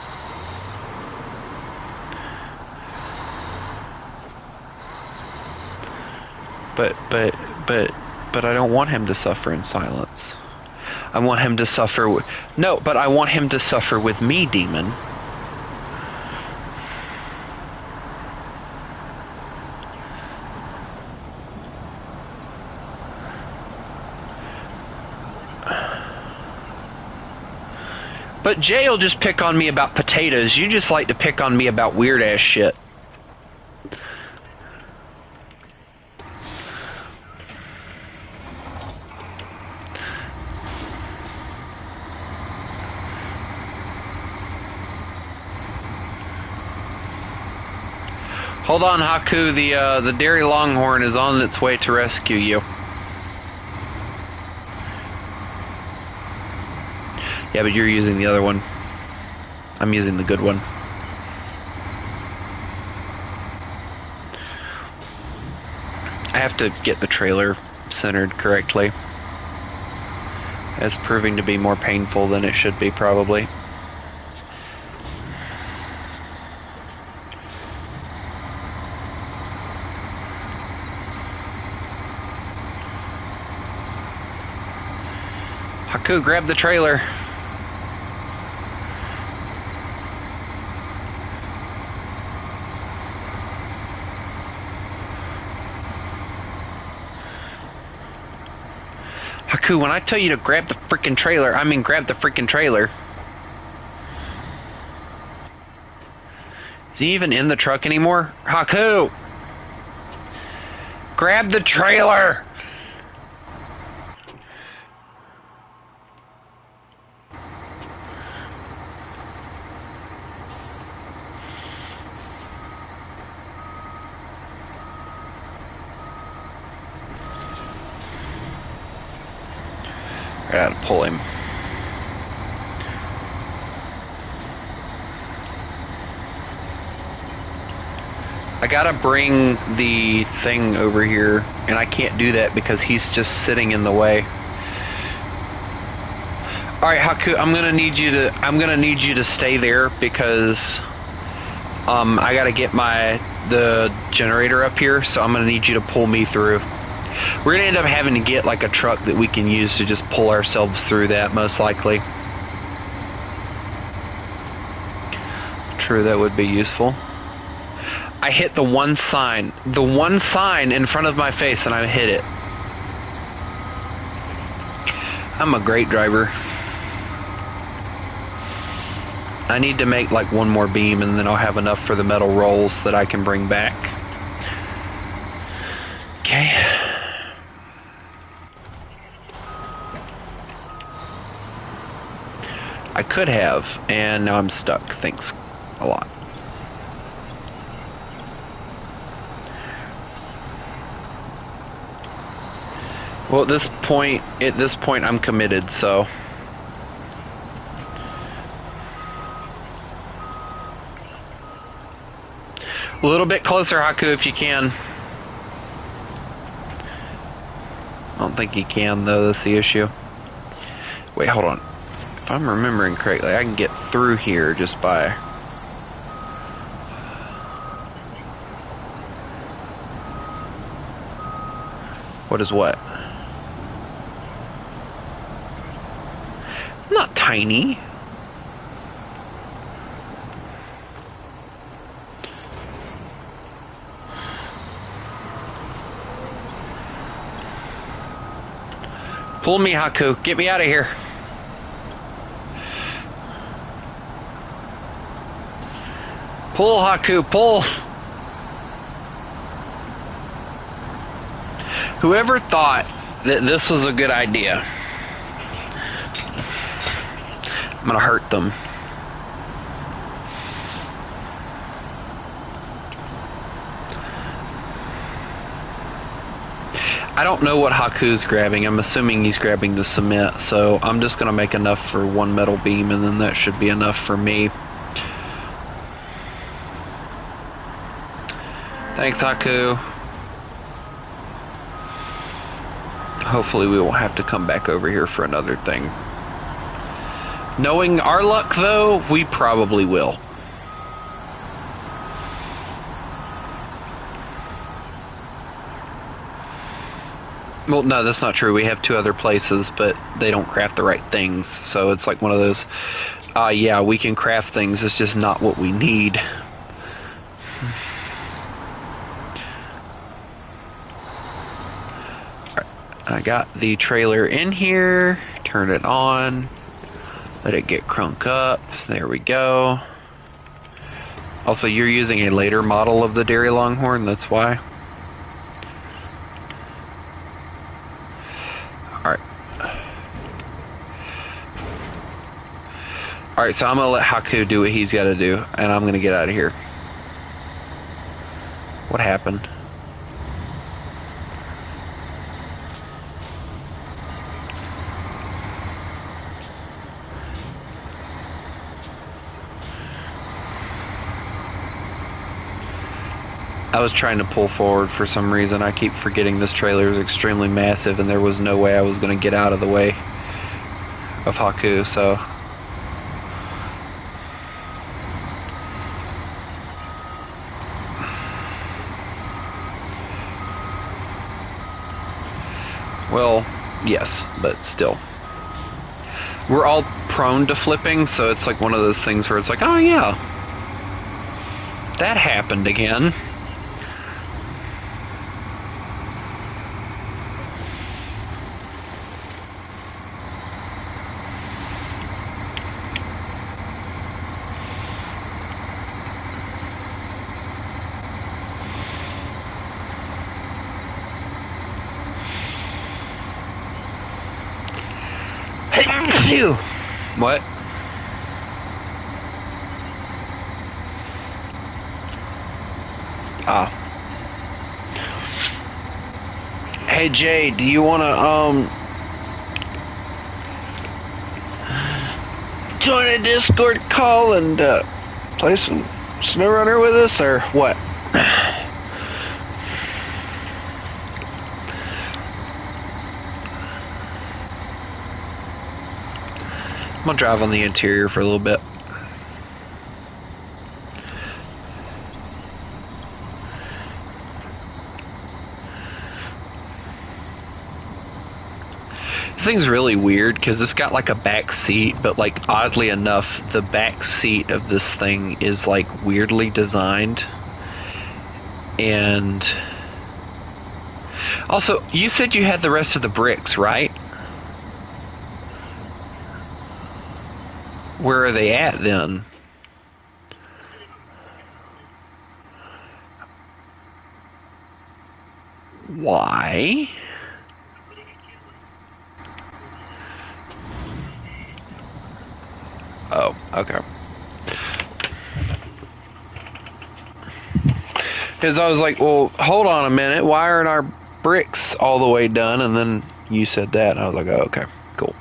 But I don't want him to suffer in silence. I want him to suffer with... No, but I want him to suffer with me, demon. But Jay will just pick on me about potatoes. You just like to pick on me about weird ass shit. Hold on, Haku. The Dairy Longhorn is on its way to rescue you. Yeah, but you're using the other one. I'm using the good one. I have to get the trailer centered correctly. It's proving to be more painful than it should be, probably. Haku, grab the trailer. Haku, when I tell you to grab the freaking trailer, I mean grab the freaking trailer. Is he even in the truck anymore? Haku! Grab the trailer! I gotta pull him. I gotta bring the thing over here, and I can't do that because he's just sitting in the way. All right, Haku, I'm gonna need you to stay there because I gotta get the generator up here, so I'm gonna need you to pull me through. We're gonna end up having to get like a truck that we can use to just pull ourselves through that, most likely. True, that would be useful. I hit the one sign in front of my face, and I hit it. I'm a great driver. I need to make like one more beam, and then I'll have enough for the metal rolls that I can bring back. Okay. I could have, and now I'm stuck. Thanks a lot. Well, at this point, I'm committed, so. A little bit closer, Haku, if you can. I don't think you can, though. That's the issue. Wait, hold on. If I'm remembering correctly, I can get through here just by... What is what? It's not tiny. Pull me, Haku. Get me out of here. Pull, Haku, pull! Whoever thought that this was a good idea? I'm gonna hurt them. I don't know what Haku's grabbing. I'm assuming he's grabbing the cement, so I'm just gonna make enough for one metal beam, and then that should be enough for me. Thanks, Haku. Hopefully we won't have to come back over here for another thing. Knowing our luck, though, we probably will. Well, no, that's not true. We have two other places, but they don't craft the right things. So it's like one of those, yeah, we can craft things. It's just not what we need. I got the trailer in here, turn it on. Let it get crunk up. There we go. Also, you're using a later model of the Dairy Longhorn, that's why. Alright. Alright, so I'm gonna let Haku do what he's gotta do, and I'm gonna get out of here. What happened? I was trying to pull forward for some reason. I keep forgetting this trailer is extremely massive and there was no way I was going to get out of the way of Haku, so... Well, yes, but still. We're all prone to flipping, so it's like one of those things where it's like, oh yeah, that happened again. What? Ah. Hey Jay, do you wanna join a Discord call and play some SnowRunner with us, or what? I'm gonna drive on the interior for a little bit. This thing's really weird because it's got like a back seat, but like oddly enough, the back seat of this thing is like weirdly designed. And also, you said you had the rest of the bricks, right? Where are they at then? Why? Oh, okay. Because I was like, well, hold on a minute. Why aren't our bricks all the way done? And then you said that, and I was like, oh, okay, cool.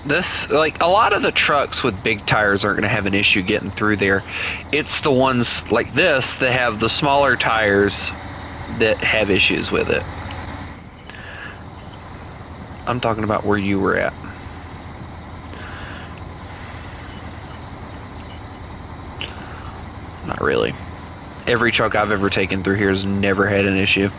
This, like, a lot of the trucks with big tires aren't going to have an issue getting through there. It's the ones like this that have the smaller tires that have issues with it. I'm talking about where you were at. Not really. Every truck I've ever taken through here has never had an issue.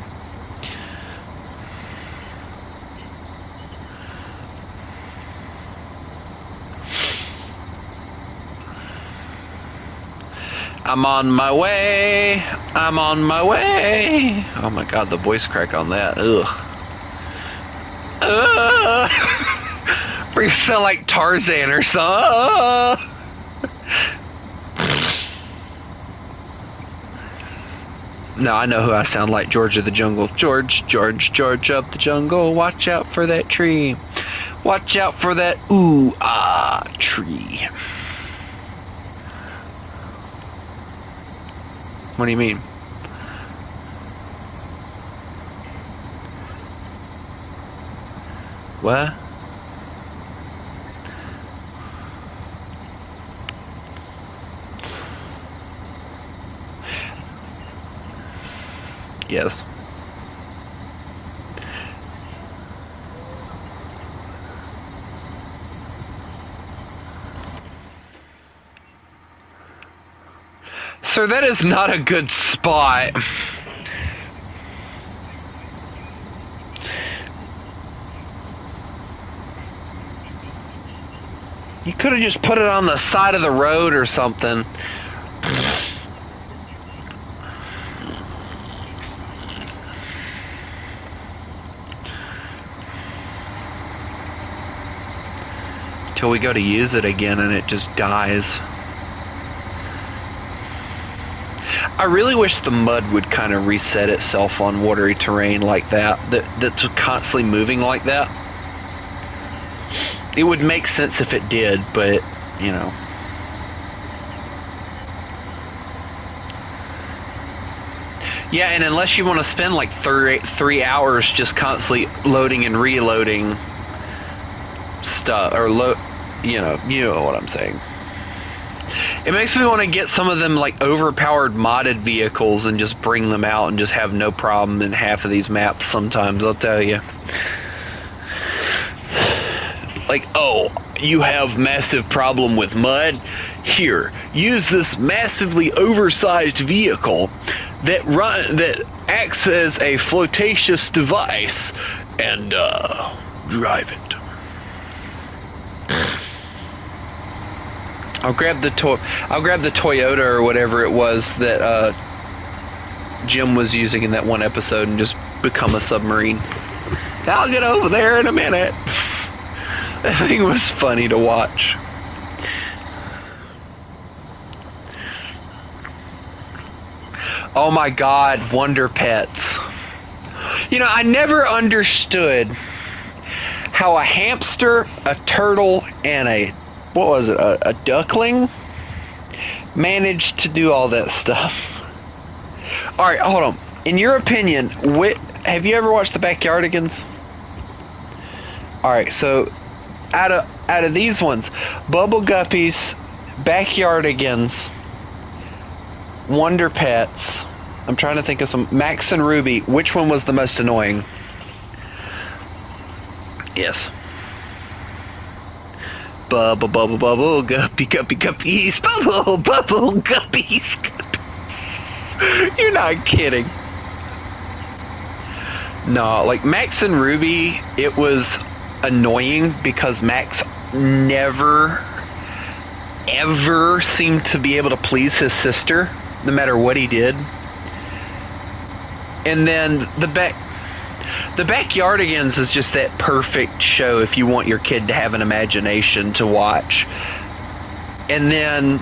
I'm on my way. I'm on my way. Oh my god, the voice crack on that. Ugh. You sound like Tarzan or something. No, I know who I sound like. George of the Jungle. George of the Jungle. Watch out for that tree. Watch out for that tree. What do you mean? What? Yes. Sir, that is not a good spot. You could have just put it on the side of the road or something. Till we go to use it again and it just dies. I really wish the mud would kind of reset itself on watery terrain like that's constantly moving like that. It would make sense if it did, but, you know. Yeah, and unless you want to spend like 3 hours just constantly loading and reloading stuff, or you know what I'm saying. It makes me want to get some of them like overpowered modded vehicles and just bring them out and just have no problem in half of these maps sometimes, I'll tell you. Like, oh, you have massive problem with mud? Here, use this massively oversized vehicle that acts as a flotacious device and drive it. I'll grab the Toyota or whatever it was that Jim was using in that one episode and just become a submarine. I'll get over there in a minute. That thing was funny to watch. Oh my God, Wonder Pets. You know, I never understood how a hamster, a turtle, and a duckling managed to do all that stuff. Alright, hold on. In your opinion, have you ever watched the Backyardigans? Alright, so out of these ones, Bubble Guppies, Backyardigans, Wonder Pets, I'm trying to think of some, Max and Ruby, which one was the most annoying? Yes. Bubble, bubble, bubble, guppy, guppy, guppies, bubble, bubble, guppies, guppies. You're not kidding. No, like Max and Ruby, it was annoying because Max never, ever seemed to be able to please his sister, no matter what he did. And then the Backyardigans is just that perfect show if you want your kid to have an imagination to watch. And then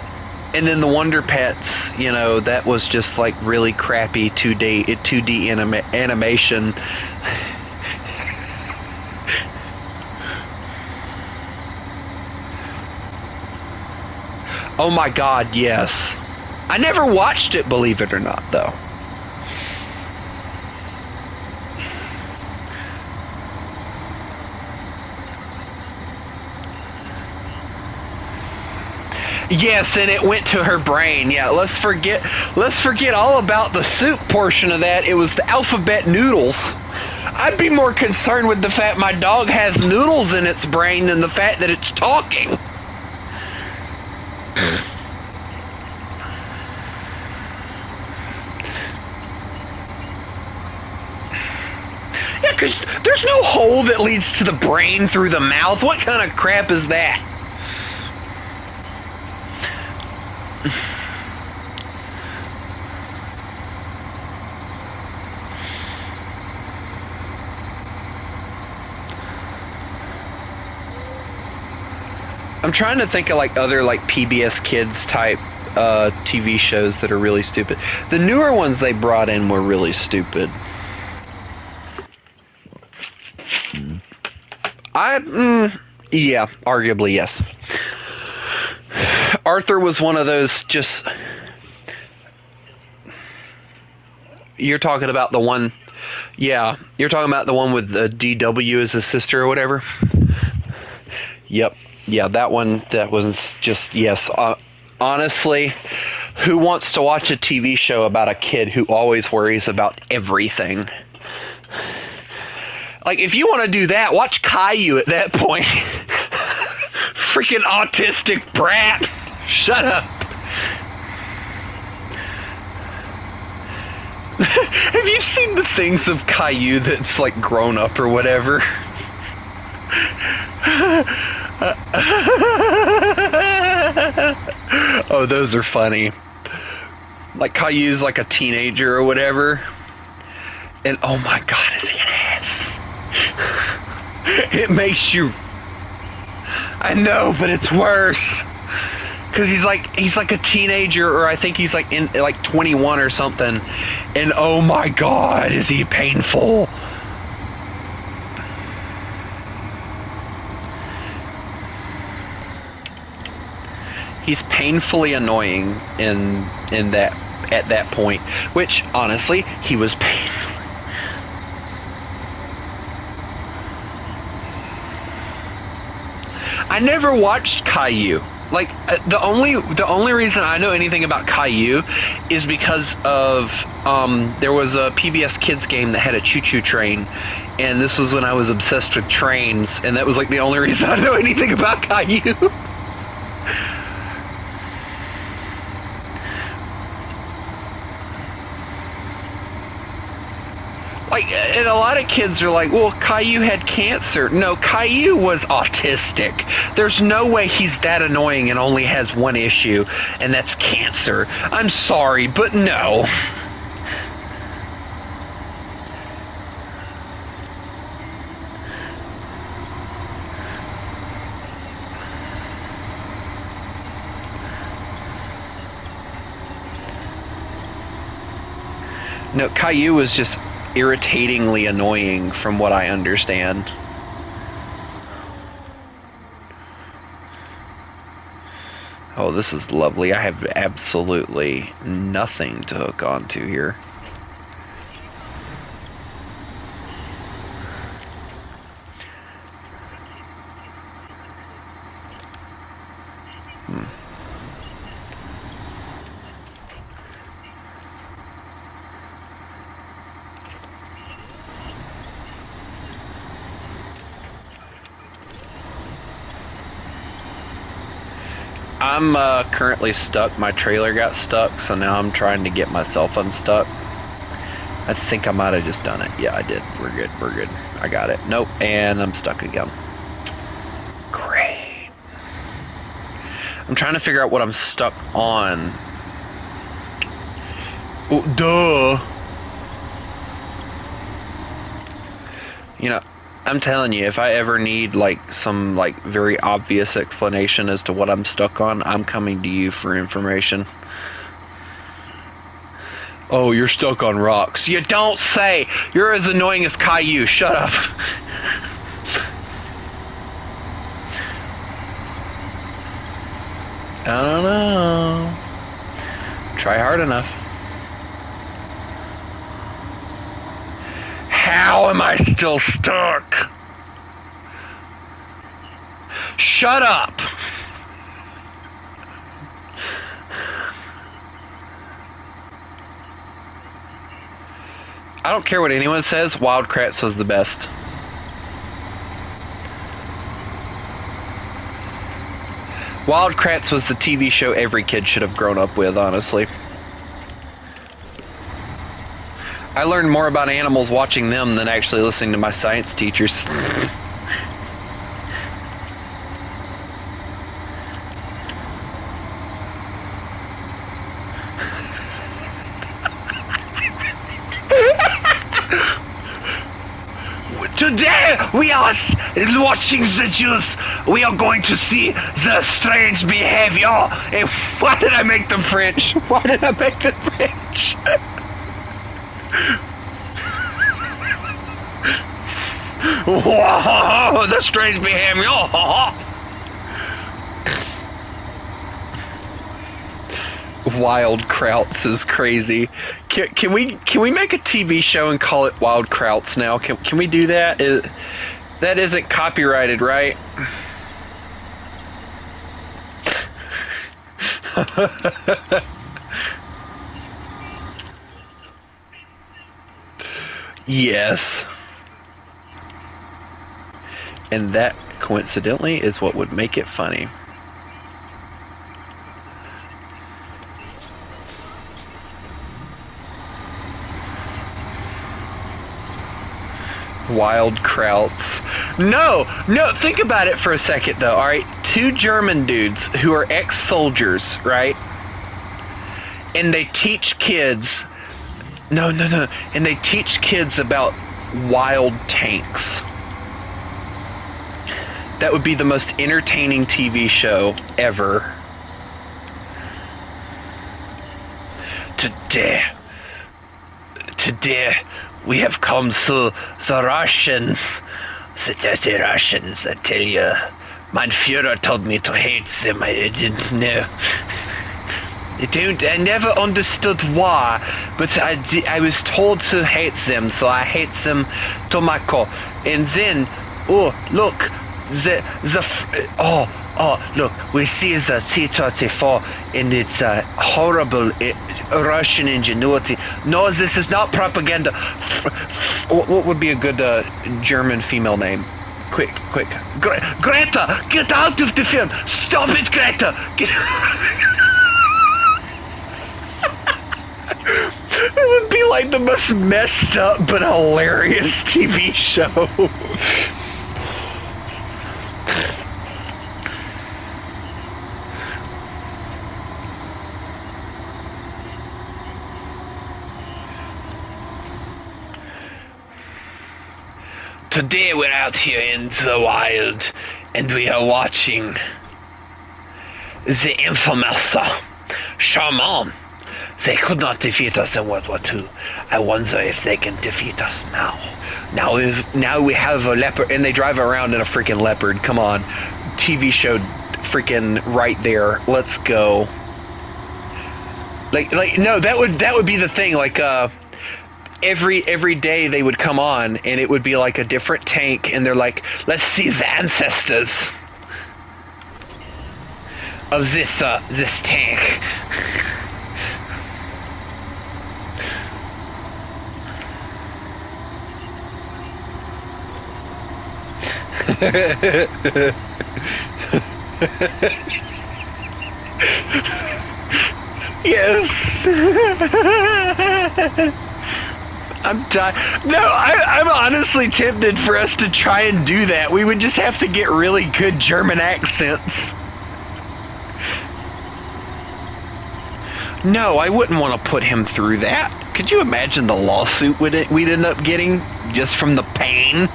the Wonder Pets, you know, that was just like really crappy 2D animation. Oh my God, yes. I never watched it, believe it or not, though. Yes, and it went to her brain. Yeah, let's forget all about the soup portion of that. It was the alphabet noodles. I'd be more concerned with the fact my dog has noodles in its brain than the fact that it's talking. Yeah, because there's no hole that leads to the brain through the mouth. What kind of crap is that? I'm trying to think of like other like PBS Kids type TV shows that are really stupid. The newer ones they brought in were really stupid. Yeah, arguably yes. Arthur was one of those just... You're talking about the one... Yeah, you're talking about the one with the DW as his sister or whatever? Yep. Yeah, that one, that was just... Yes, honestly, who wants to watch a TV show about a kid who always worries about everything? Like, if you want to do that, watch Caillou at that point. Freaking autistic brat. Shut up. Have you seen the things of Caillou that's like grown up or whatever? Oh, those are funny. Like Caillou's like a teenager or whatever. And oh my god, is he an ass? It makes you... I know, but it's worse. Cause he's like a teenager, or I think he's like in like 21 or something. And oh my god, is he painful. He's painfully annoying in that at that point, which honestly he was painful. I never watched Caillou. Like the only reason I know anything about Caillou is because of there was a PBS Kids game that had a choo-choo train, and this was when I was obsessed with trains, and that was like the only reason I know anything about Caillou. Like, and a lot of kids are like, well, Caillou had cancer. No, Caillou was autistic. There's no way he's that annoying and only has one issue, and that's cancer. I'm sorry, but no. No, Caillou was just irritatingly annoying from what I understand. Oh, this is lovely. I have absolutely nothing to hook onto here. I'm currently stuck. My trailer got stuck, so now I'm trying to get myself unstuck. I think I might have just done it. Yeah, I did. We're good. We're good. I got it. Nope. And I'm stuck again. Great. I'm trying to figure out what I'm stuck on. Oh, duh. You know, I'm telling you, if I ever need like some like very obvious explanation as to what I'm stuck on, I'm coming to you for information. Oh, you're stuck on rocks. You don't say! You're as annoying as Caillou. Shut up. I don't know. Try hard enough. How am I still stuck? Shut up! I don't care what anyone says, Wild Kratts was the best. Wild Kratts was the TV show every kid should have grown up with, honestly. I learned more about animals watching them than actually listening to my science teachers. Today we are watching the juice. We are going to see the strange behavior. Why did I make them French? Why did I make them French? Whoa, the strange behavior. Wild Kratts is crazy. Can we make a TV show and call it Wild Kratts now? Can we do that? That isn't copyrighted, right? Yes. And that, coincidentally, is what would make it funny. Wild Krauts. No, think about it for a second though, alright? Two German dudes who are ex-soldiers, right? And they teach kids... No. And they teach kids about wild tanks. That would be the most entertaining TV show ever. Today, we have come to the Russians. The Russians, I tell you. Mein Führer told me to hate them. I didn't know. I never understood why, but I was told to hate them, so I hate them to my core. And then, oh, look, look, we see the T-34, and it's horrible Russian ingenuity. No, this is not propaganda. What would be a good German female name? Quick. Greta, get out of the film. Stop it, Greta. It would be like the most messed up but hilarious TV show. Today we're out here in the wild and we are watching the infamous Charmant. They could not defeat us in World War II. I wonder if they can defeat us now. Now we have a leopard, and they drive around in a freaking leopard. Come on, TV show, freaking right there. Let's go. Like no, that would be the thing. Like every day they would come on, and it would be like a different tank, and they're like, let's see the ancestors of this tank. Yes. I'm dying. No, I'm honestly tempted for us to try and do that. We would just have to get really good German accents. No, I wouldn't want to put him through that. Could you imagine the lawsuit we'd end up getting just from the pain?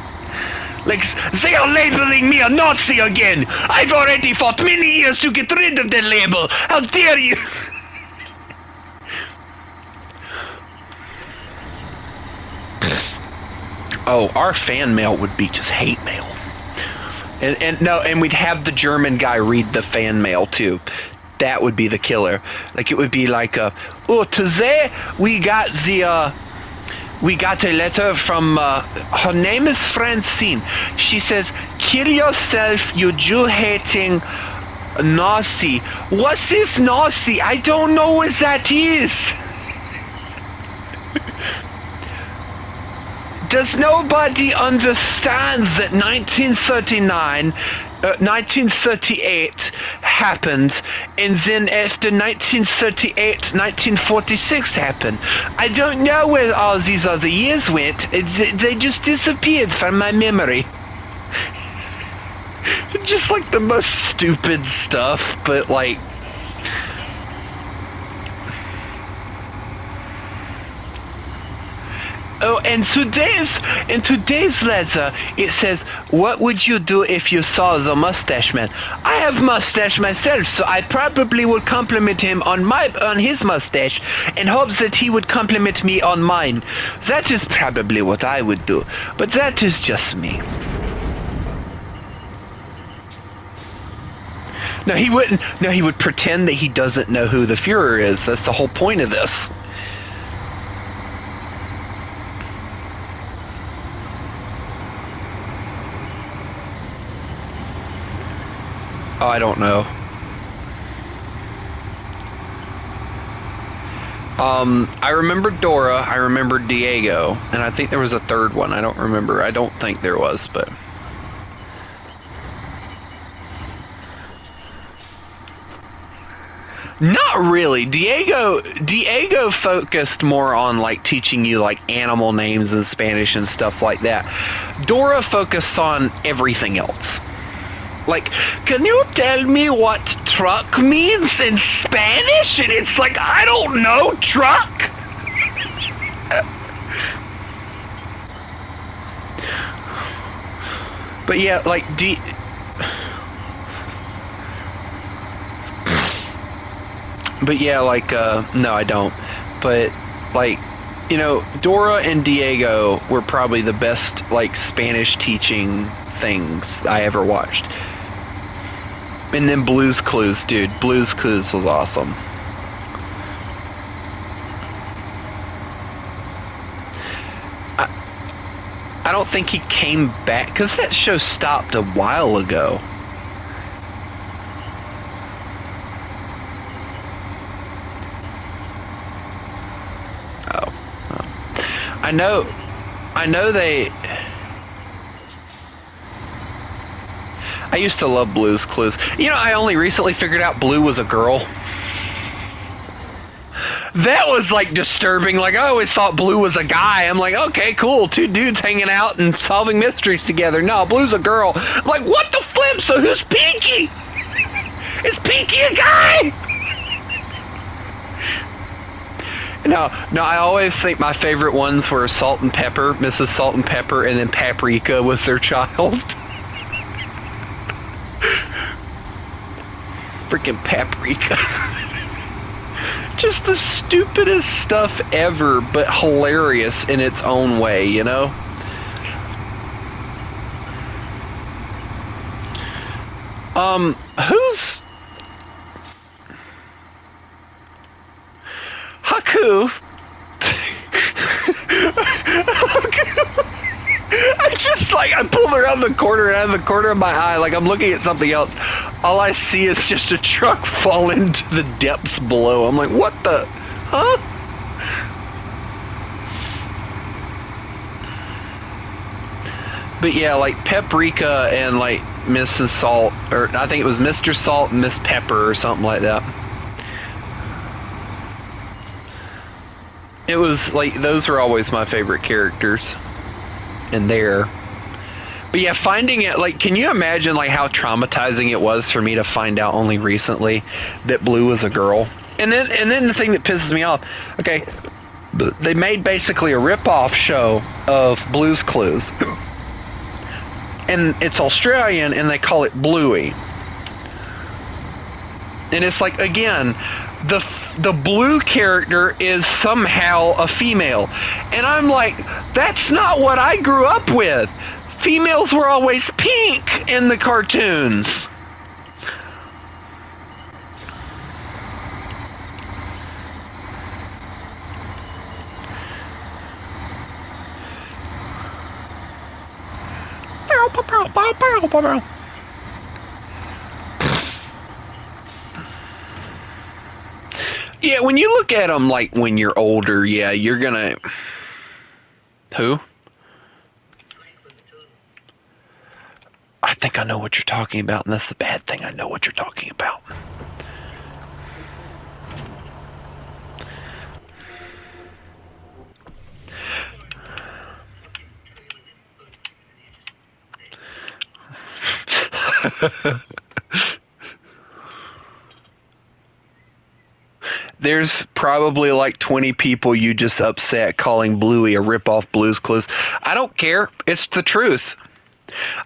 Like, they are labeling me a Nazi again! I've already fought many years to get rid of the label! How dare you! Oh, our fan mail would be just hate mail. And we'd have the German guy read the fan mail too. That would be the killer. Like, it would be like, today we got a letter from, her name is Francine. She says, kill yourself, you Jew-hating Nazi. What's this Nazi? I don't know what that is. Does nobody understand that 1938 happened, and then after 1938, 1946 happened? I don't know where all these other years went. They just disappeared from my memory. Just like the most stupid stuff, but like... Oh, and in today's letter, it says, what would you do if you saw the mustache man? I have mustache myself, so I probably would compliment him on his mustache and hope that he would compliment me on mine. That is probably what I would do, but that is just me. No, he wouldn't. No, he would pretend that he doesn't know who the Fuhrer is. That's the whole point of this. Oh, I don't know. I remember Dora, I remember Diego, and I think there was a third one. I don't remember. I don't think there was, but... Not really. Diego focused more on like teaching you like animal names in Spanish and stuff like that. Dora focused on everything else. Like, can you tell me what truck means in Spanish? And it's like, I don't know, truck. But yeah, like But yeah, like, no, I don't. But, like, you know, Dora and Diego were probably the best, like, Spanish teaching things I ever watched. And then Blue's Clues, dude. Blue's Clues was awesome. I don't think he came back, because that show stopped a while ago. I know they... I used to love Blue's Clues. You know, I only recently figured out Blue was a girl. That was, like, disturbing. Like, I always thought Blue was a guy. I'm like, okay, cool. Two dudes hanging out and solving mysteries together. No, Blue's a girl. I'm like, what the flip? So who's Pinky? Is Pinky a guy? No, I always think my favorite ones were Salt and Pepper, Mrs. Salt and Pepper, and then Paprika was their child. Freaking Paprika. Just the stupidest stuff ever, but hilarious in its own way, you know? Who's... Haku? I just, like, I pulled around the corner and out of the corner of my eye, like I'm looking at something else. All I see is just a truck fall into the depths below. I'm like, what the? Huh? But yeah, like Paprika and like Mrs. Salt, or I think it was Mr. Salt and Miss Pepper or something like that. It was like, those were always my favorite characters in there. But yeah, finding it, like, can you imagine like how traumatizing it was for me to find out only recently that Blue was a girl? And then the thing that pisses me off, okay, they made basically a rip-off show of Blue's Clues. And it's Australian and they call it Bluey. And it's like, again, the Blue character is somehow a female. And I'm like, that's not what I grew up with. Females were always pink in the cartoons. Yeah, when you look at them, like, when you're older, yeah, you're gonna... Who? I think I know what you're talking about, and that's the bad thing. I know what you're talking about. There's probably like 20 people you just upset calling Bluey a rip-off Blue's Clues. I don't care. It's the truth.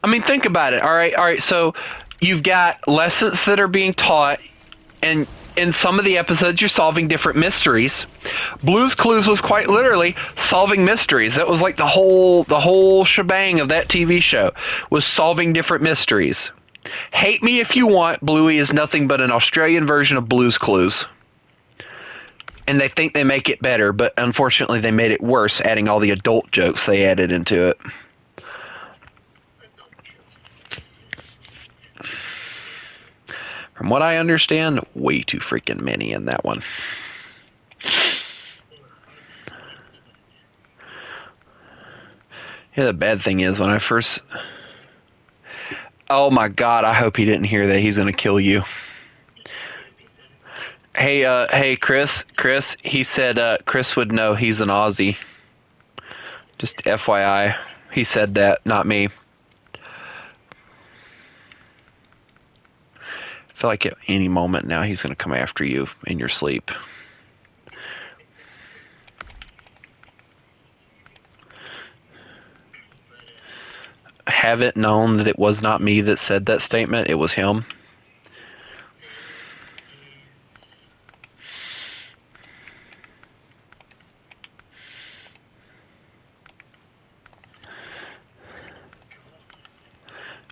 I mean, think about it. All right. So you've got lessons that are being taught, and in some of the episodes you're solving different mysteries. Blue's Clues was quite literally solving mysteries. That was like the whole shebang of that TV show, was solving different mysteries. Hate me if you want, Bluey is nothing but an Australian version of Blue's Clues. And they think they make it better, but unfortunately they made it worse, adding all the adult jokes they added into it. From what I understand, way too freaking many in that one. Yeah, the bad thing is when I first... Oh my God, I hope he didn't hear that. He's going to kill you. Hey, Chris. He said Chris would know he's an Aussie. Just FYI, he said that, not me. I feel like at any moment now he's going to come after you in your sleep. Have it known that it was not me that said that statement, it was him.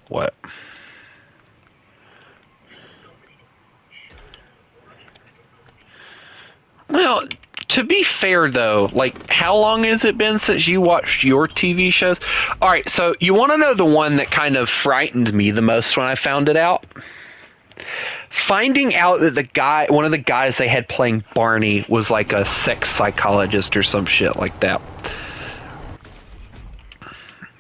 What? Well, to be fair though, like, how long has it been since you watched your TV shows? Alright, so you want to know the one that kind of frightened me the most when I found it out? Finding out that one of the guys they had playing Barney was like a sex psychologist or some shit like that.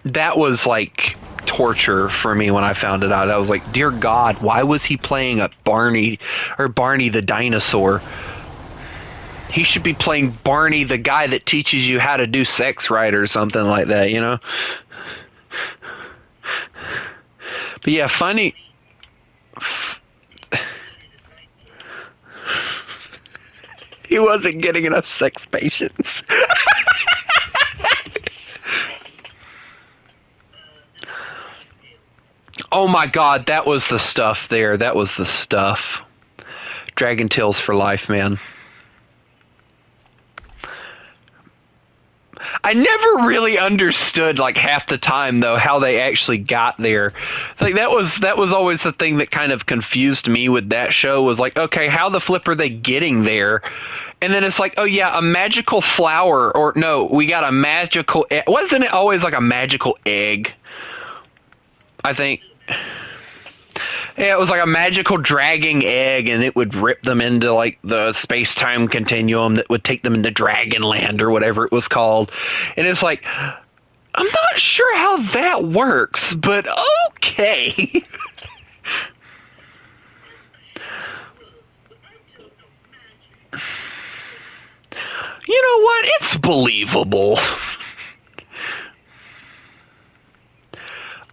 That was like torture for me when I found it out. I was like, dear God, why was he playing a Barney the dinosaur? He should be playing Barney, the guy that teaches you how to do sex right or something like that, you know? But yeah, funny. He wasn't getting enough sex patience. Oh my God, that was the stuff there. That was the stuff. Dragon Tales for life, man. I never really understood, like, half the time though how they actually got there. Like that was always the thing that kind of confused me with that show, was like, okay, how the flip are they getting there? And then it's like, oh yeah, a magical flower, or no, we got a magical wasn't it always like a magical egg? I think. Yeah, it was like a magical dragging egg, and it would rip them into like the space-time continuum that would take them into Dragonland or whatever it was called. And it's like, I'm not sure how that works, but okay. You know what? It's believable.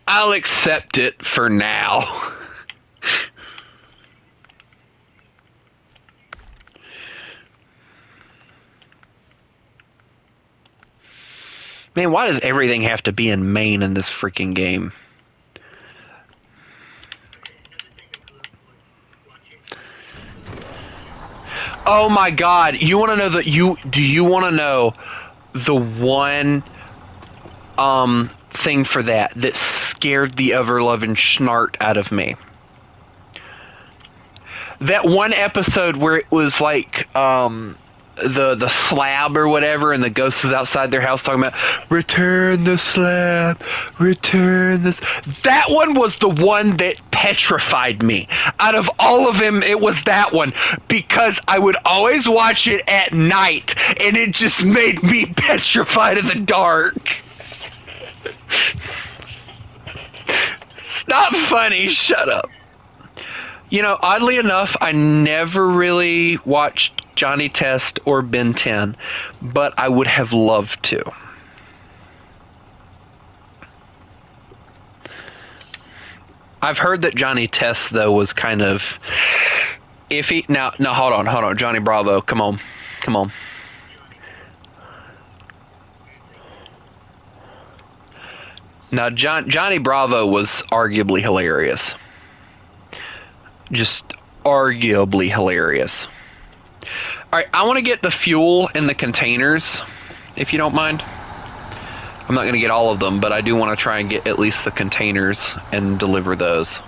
I'll accept it for now. Man, why does everything have to be in Maine in this freaking game? Oh my God! You want to know do you want to know the one thing for that scared the ever-loving schnart out of me? That one episode where it was like the slab or whatever, and the ghost is outside their house talking about return the slab, return this. That one was the one that petrified me. Out of all of them, it was that one, because I would always watch it at night, and it just made me petrified of the dark. It's not funny. Shut up. You know, oddly enough, I never really watched Johnny Test or Ben 10, but I would have loved to. I've heard that Johnny Test, though, was kind of iffy. Now, hold on. Johnny Bravo, come on. Now, Johnny Bravo was arguably hilarious. Just arguably hilarious. Alright, I want to get the fuel in the containers, if you don't mind. I'm not going to get all of them, but I do want to try and get at least the containers and deliver those.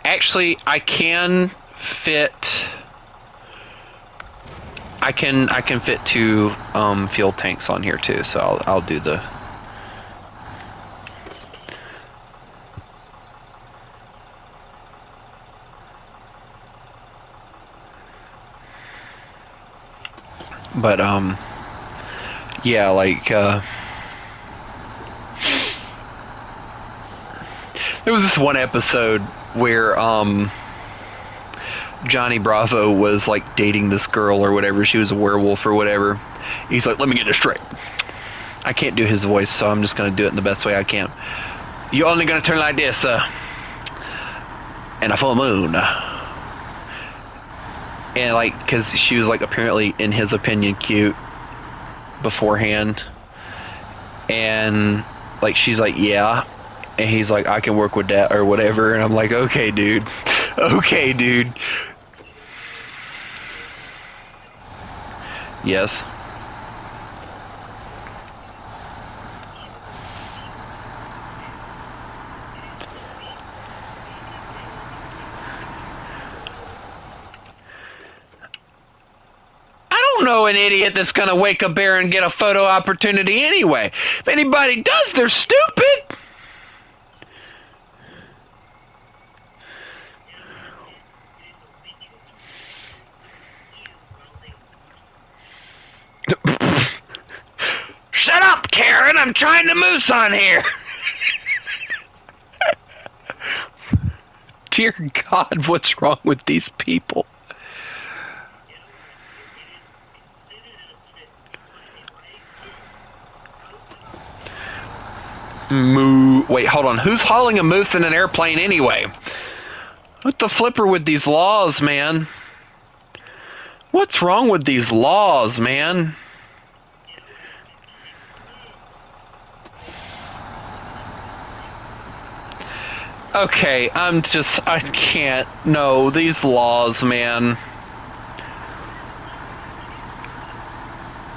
Actually, I can fit... I can fit 2 fuel tanks on here too, so I'll do the... But, yeah, like, there was this one episode where, Johnny Bravo was like dating this girl or whatever. She was a werewolf or whatever. He's like, let me get this straight. I can't do his voice, so I'm just gonna do it in the best way I can. You're only gonna turn like this, in a full moon. And like, because she was like apparently, in his opinion, cute beforehand. And like, she's like, yeah. And he's like, I can work with that or whatever. And I'm like, okay, dude. Okay, dude. Yes. I don't know an idiot that's going to wake up there and get a photo opportunity anyway. If anybody does, they're stupid. Shut up, Karen. I'm trying to moose on here. Dear God, what's wrong with these people? Moo. Wait, hold on. Who's hauling a moose in an airplane anyway? What the flipper with these laws, man? What's wrong with these laws, man? Okay, I can't. No, these laws, man.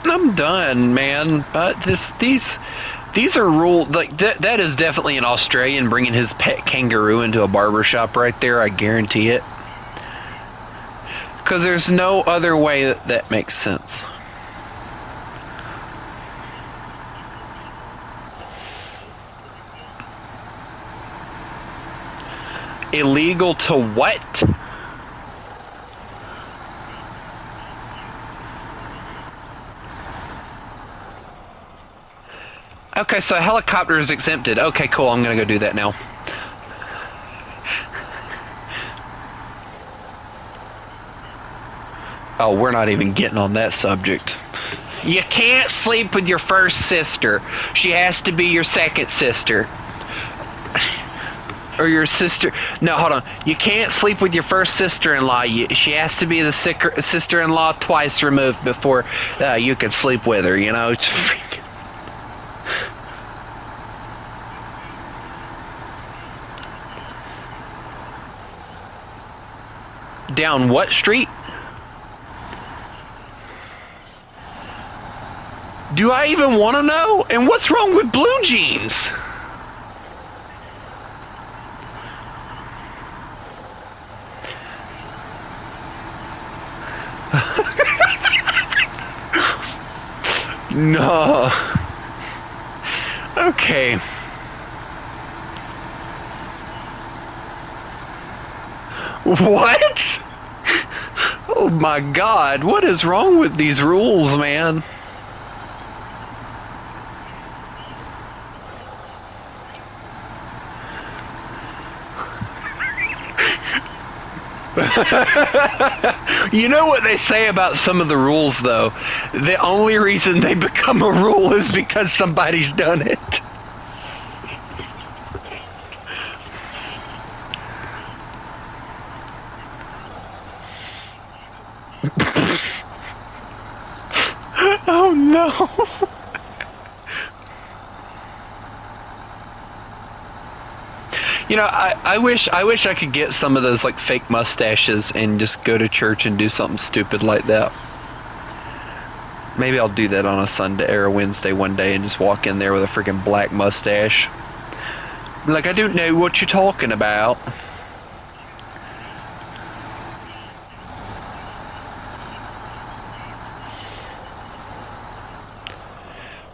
I'm done, man. But these are rules. Like, that is definitely an Australian bringing his pet kangaroo into a barbershop right there, I guarantee it. Because there's no other way that makes sense. Illegal to what? Okay, so a helicopter is exempted. Okay, cool. I'm gonna go do that now. Oh, we're not even getting on that subject. You can't sleep with your first sister. She has to be your second sister. Or your sister. No, hold on. You can't sleep with your first sister-in-law. She has to be the sister-in-law twice removed before you can sleep with her, you know? It's freaking... Down what street? Do I even want to know? And what's wrong with blue jeans? No. Okay. What? Oh my God, what is wrong with these rules, man? You know what they say about some of the rules, though? The only reason they become a rule is because somebody's done it. Oh no. You know, I wish I could get some of those like fake mustaches and just go to church and do something stupid like that. Maybe I'll do that on a Sunday or a Wednesday one day and just walk in there with a freaking black mustache. Like, I don't know what you're talking about.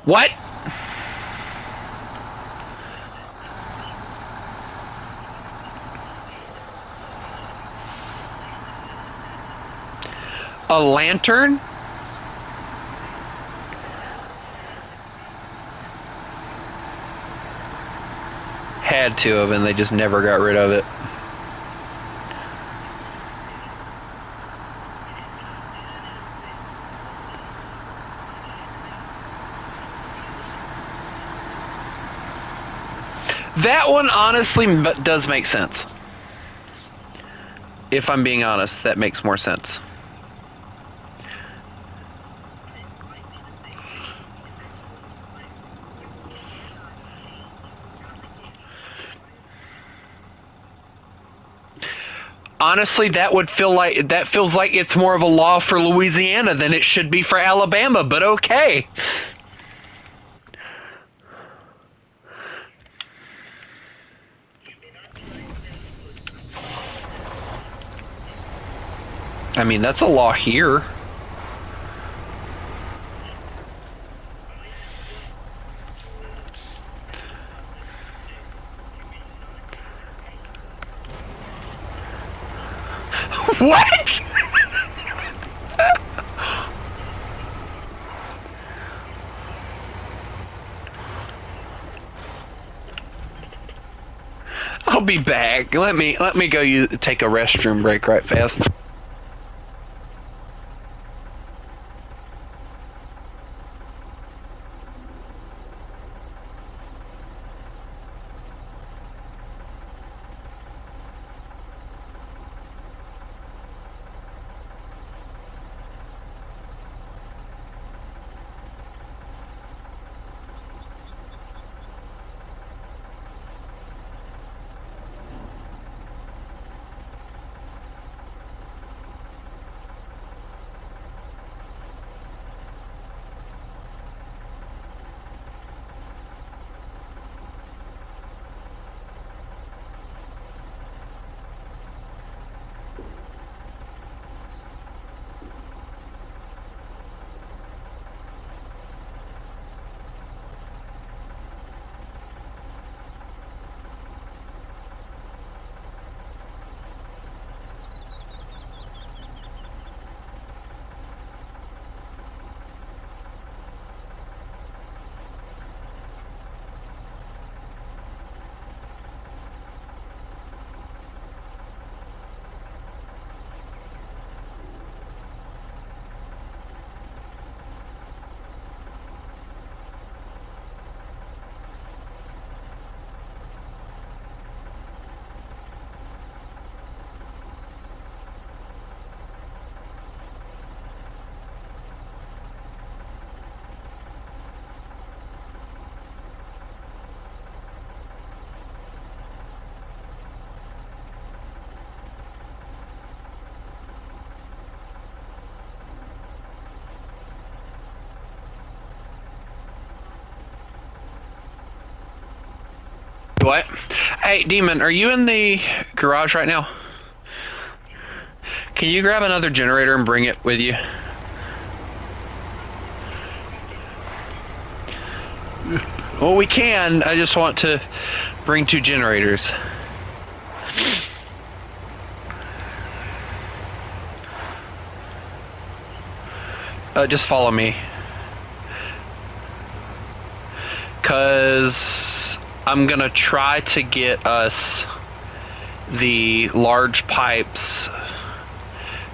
What? A lantern? Had to have, and they just never got rid of it. That one honestly does make sense. If I'm being honest, that makes more sense. Honestly, that feels like it's more of a law for Louisiana than it should be for Alabama, but okay. I mean, that's a law here. What? I'll be back. Let me go take a restroom break right fast. What? Hey, Demon, are you in the garage right now? Can you grab another generator and bring it with you? Well, we can. I just want to bring 2 generators. Just follow me. 'Cause I'm gonna try to get us the large pipes,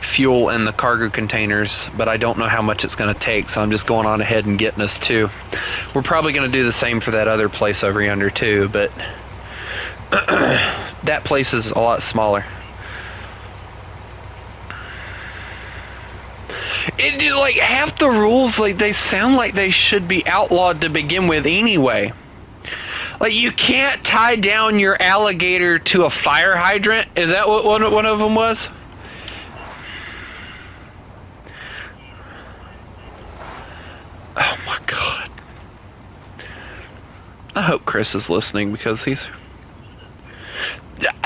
fuel, and the cargo containers, but I don't know how much it's gonna take, so I'm just going on ahead and getting us 2. We're probably gonna do the same for that other place over yonder too, but that place is a lot smaller. Like half the rules, like they sound like they should be outlawed to begin with anyway. Like you can't tie down your alligator to a fire hydrant. Is that what one of them was? Oh my god. I hope Chris is listening because he's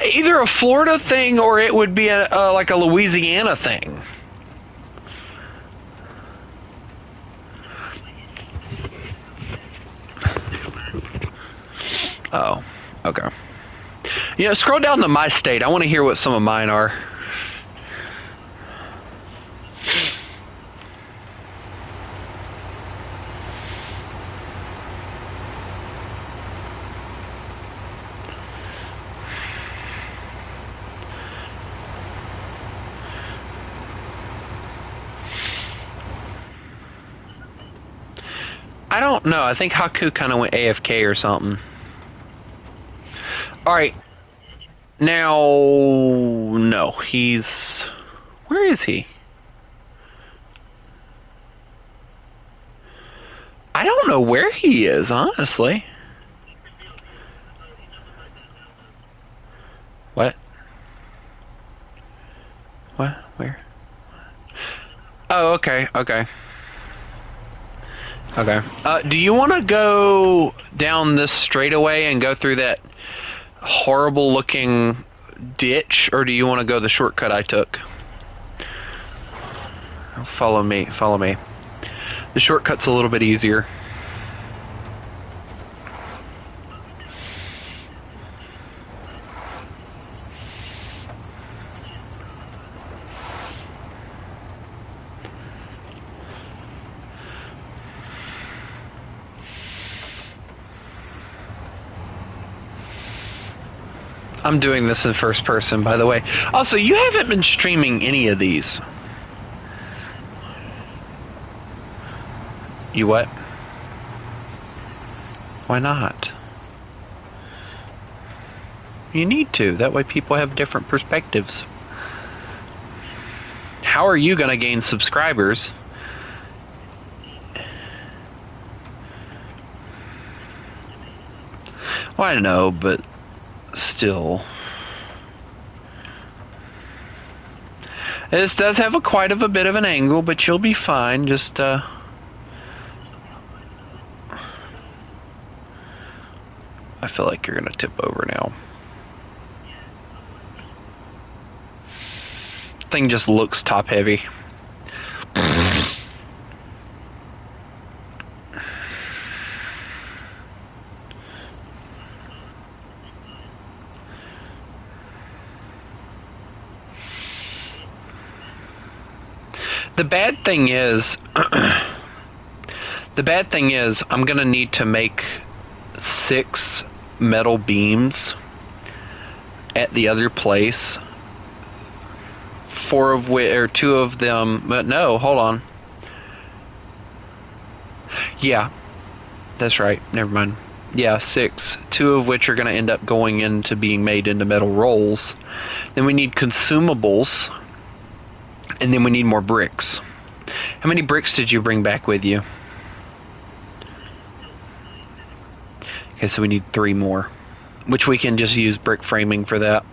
either a Florida thing or it would be like a Louisiana thing. Oh, okay. You know, scroll down to my state. I want to hear what some of mine are. I don't know. I think Haku kind of went AFK or something. Alright. Now, no. He's... Where is he? I don't know where he is, honestly. What? What? Where? Oh, okay, okay. Okay. Do you want to go down this straightaway and go through that horrible looking ditch, or do you want to go the shortcut I took? Follow me, follow me. The shortcut's a little bit easier. I'm doing this in first person, by the way. Also, you haven't been streaming any of these. You what? Why not? You need to. That way people have different perspectives. How are you going to gain subscribers? Well, I know, but still. This does have quite a bit of an angle, but you'll be fine. Just, I feel like you're going to tip over now. Thing just looks top heavy. The bad thing is, I'm gonna need to make 6 metal beams at the other place. 4 of which, or 2 of them, but no, hold on. Yeah, that's right, never mind. Yeah, 6. 2 of which are gonna end up going into being made into metal rolls. Then we need consumables. And then we need more bricks. How many bricks did you bring back with you? Okay, so we need 3 more. Which we can just use brick framing for that.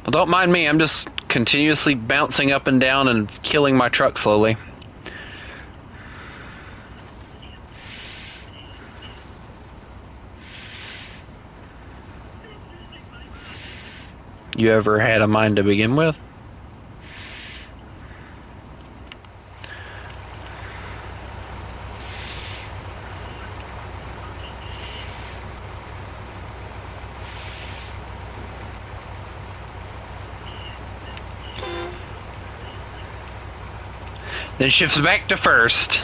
Well, don't mind me. I'm just continuously bouncing up and down and killing my truck slowly. You ever had a mind to begin with? Then shifts back to first.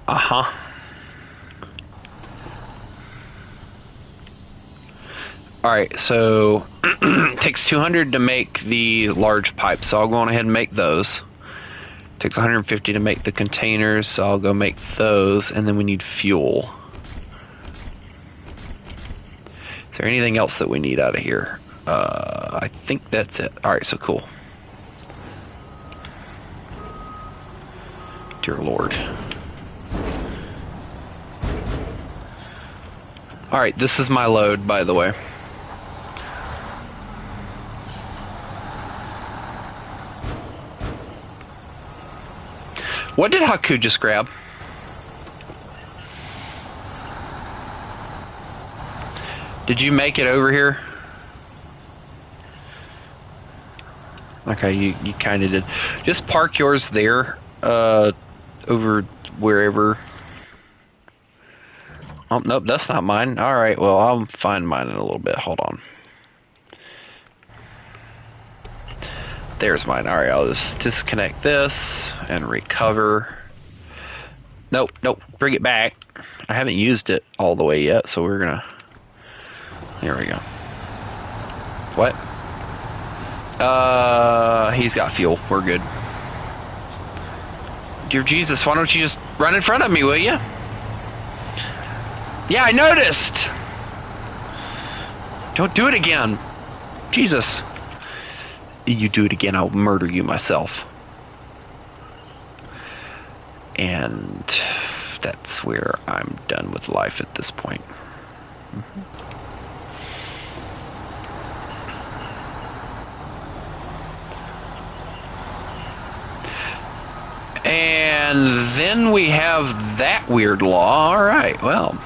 Uh-huh. Alright, so it takes 200 to make the large pipes, so I'll go on ahead and make those. It takes 150 to make the containers, so I'll go make those, and then we need fuel. Is there anything else that we need out of here? I think that's it. Alright, so cool. Dear Lord. Alright, this is my load, by the way. What did Haku just grab? Did you make it over here? Okay, you kind of did. Just park yours there. over wherever. Oh, nope, that's not mine. Alright, well, I'll find mine in a little bit. Hold on. There's mine. Alright, I'll just disconnect this and recover. Nope, nope, bring it back. I haven't used it all the way yet, so we're gonna... There we go. What? He's got fuel. We're good. Dear Jesus, why don't you just run in front of me, will you? Yeah, I noticed! Don't do it again. Jesus. You do it again, I'll murder you myself. And that's where I'm done with life at this point. And then we have that weird law. Alright, well.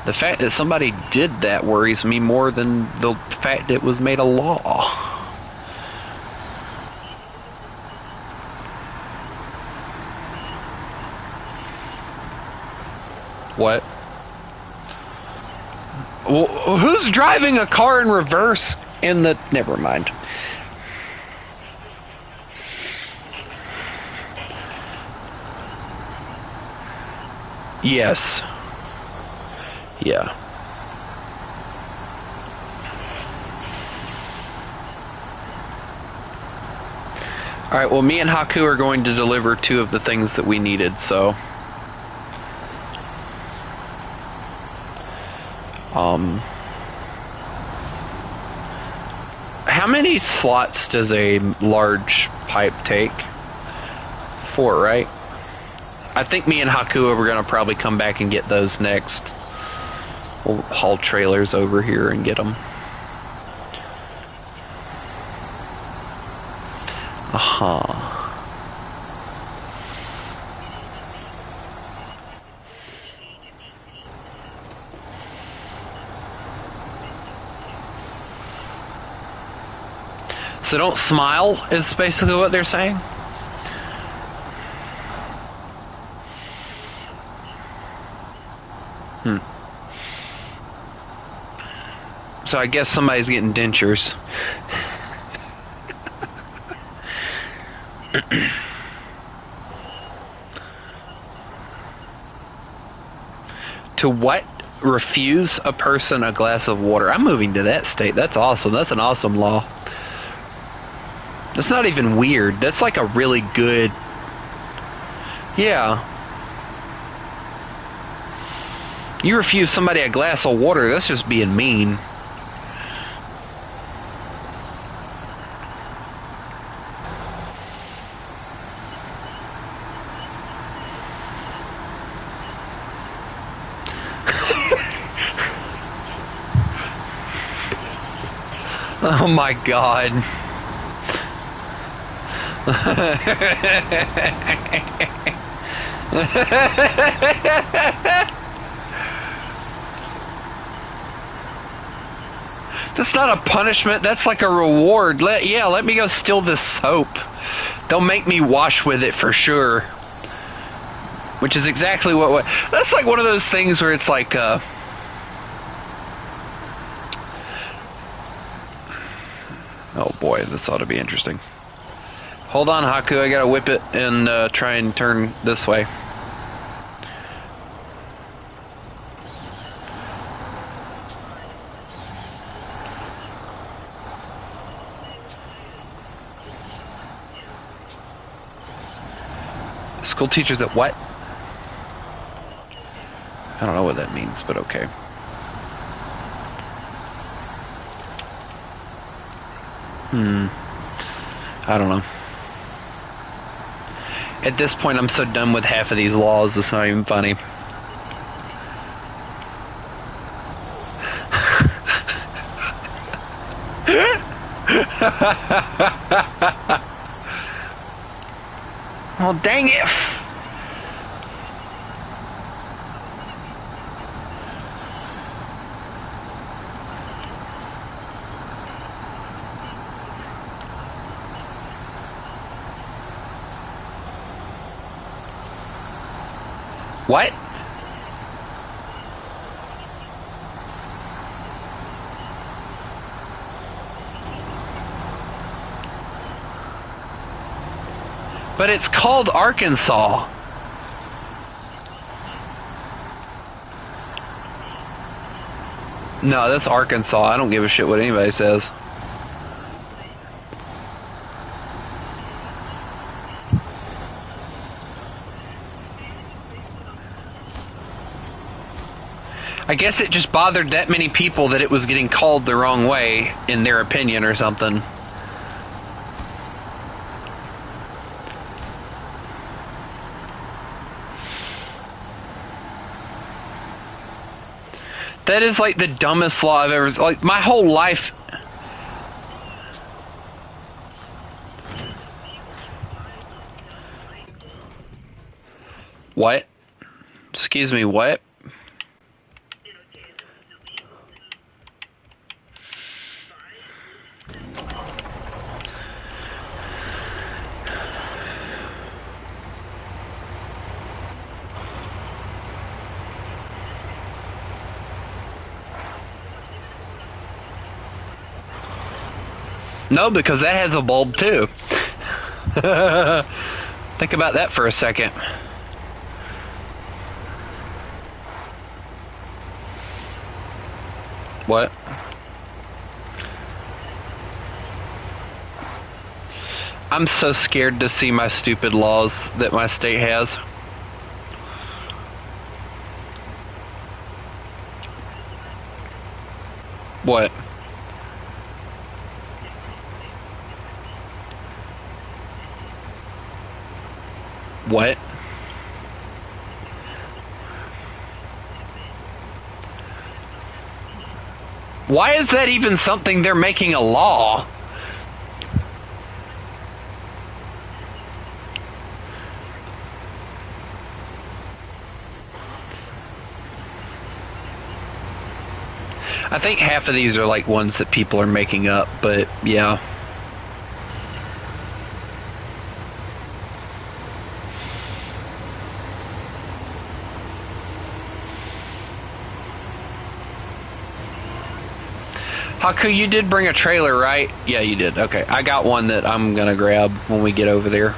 The fact that somebody did that worries me more than the fact it was made a law. What? Well, who's driving a car in reverse in the... Never mind. Yes. Yeah. Alright, well, me and Haku are going to deliver 2 of the things that we needed, so... How many slots does a large pipe take? 4, right? I think me and Haku are going to probably come back and get those next. We'll haul trailers over here and get them. Uh-huh. So don't smile is basically what they're saying? So I guess somebody's getting dentures. To what? Refuse a person a glass of water. I'm moving to that state. That's awesome. That's an awesome law. That's not even weird. That's like a really good... Yeah. You refuse somebody a glass of water, that's just being mean. Oh my God. That's not a punishment, that's like a reward. Let me go steal this soap. They'll make me wash with it for sure. Which is exactly what that's like one of those things where it's like oh boy, this ought to be interesting. Hold on, Haku, I gotta whip it and try and turn this way. School teachers that what? I don't know what that means, but okay. I don't know. At this point, I'm so done with half of these laws, it's not even funny. Oh, dang it! What? But it's called Arkansas. No, that's Arkansas. I don't give a shit what anybody says. I guess it just bothered that many people that it was getting called the wrong way, in their opinion, or something. That is like the dumbest law I've ever... Like, my whole life... What? Excuse me, what? No, because that has a bulb too. Think about that for a second. What? I'm so scared to see my stupid laws that my state has. What? What? Why is that even something they're making a law? I think half of these are like ones that people are making up, but yeah. Haku, you did bring a trailer, right? Yeah, you did. Okay, I got one that I'm gonna grab when we get over there.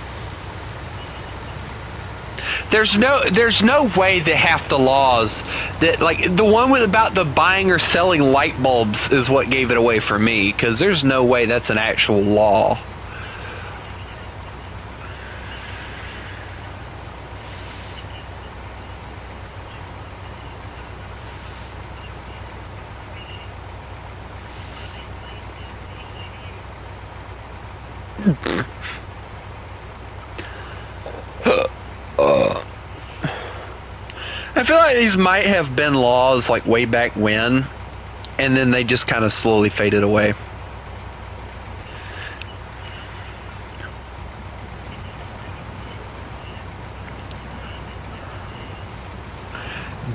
There's no way that half the laws that, like, the one with about the buying or selling light bulbs is what gave it away for me, because there's no way that's an actual law. I feel like these might have been laws like way back when, and then they just kind of slowly faded away.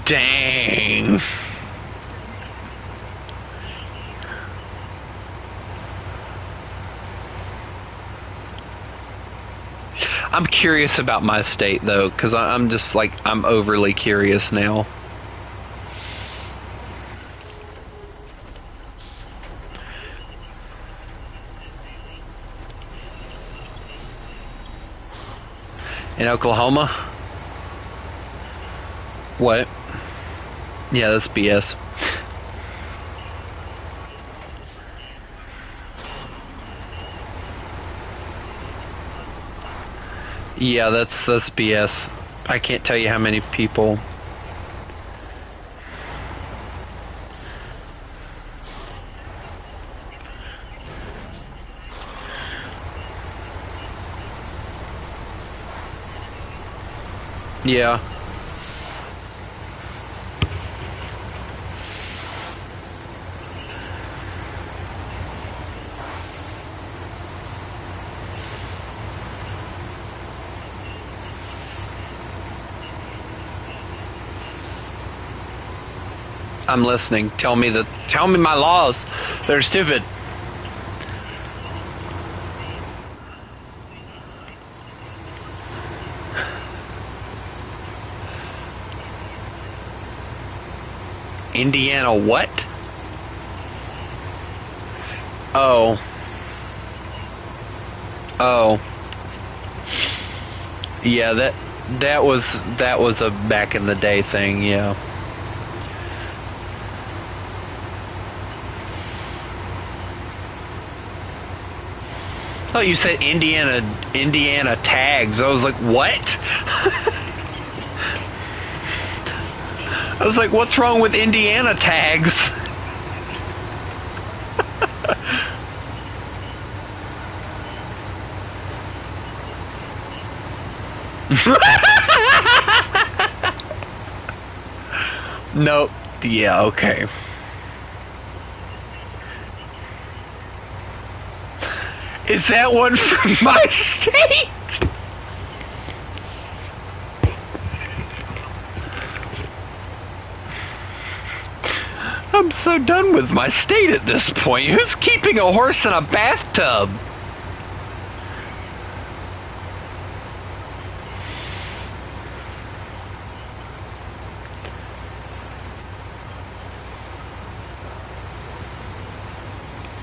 Dang. I'm curious about my state though, because I'm just like, I'm overly curious now. In Oklahoma? What? Yeah, that's BS. Yeah, that's BS. I can't tell you how many people. Yeah. I'm listening. Tell me my laws. They're stupid. Indiana what? Oh. Oh. Yeah, that was a back in the day thing, yeah. Oh, you said Indiana tags. I was like, what? I was like, what's wrong with Indiana tags? Nope. Yeah, okay. Is that one from my state? I'm so done with my state at this point. Who's keeping a horse in a bathtub?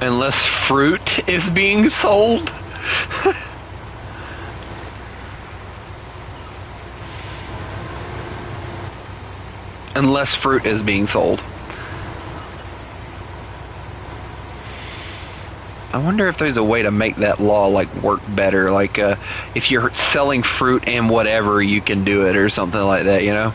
Unless fruit is being sold. Unless fruit is being sold. I wonder if there's a way to make that law like work better. Like if you're selling fruit and whatever, you can do it or something like that, you know?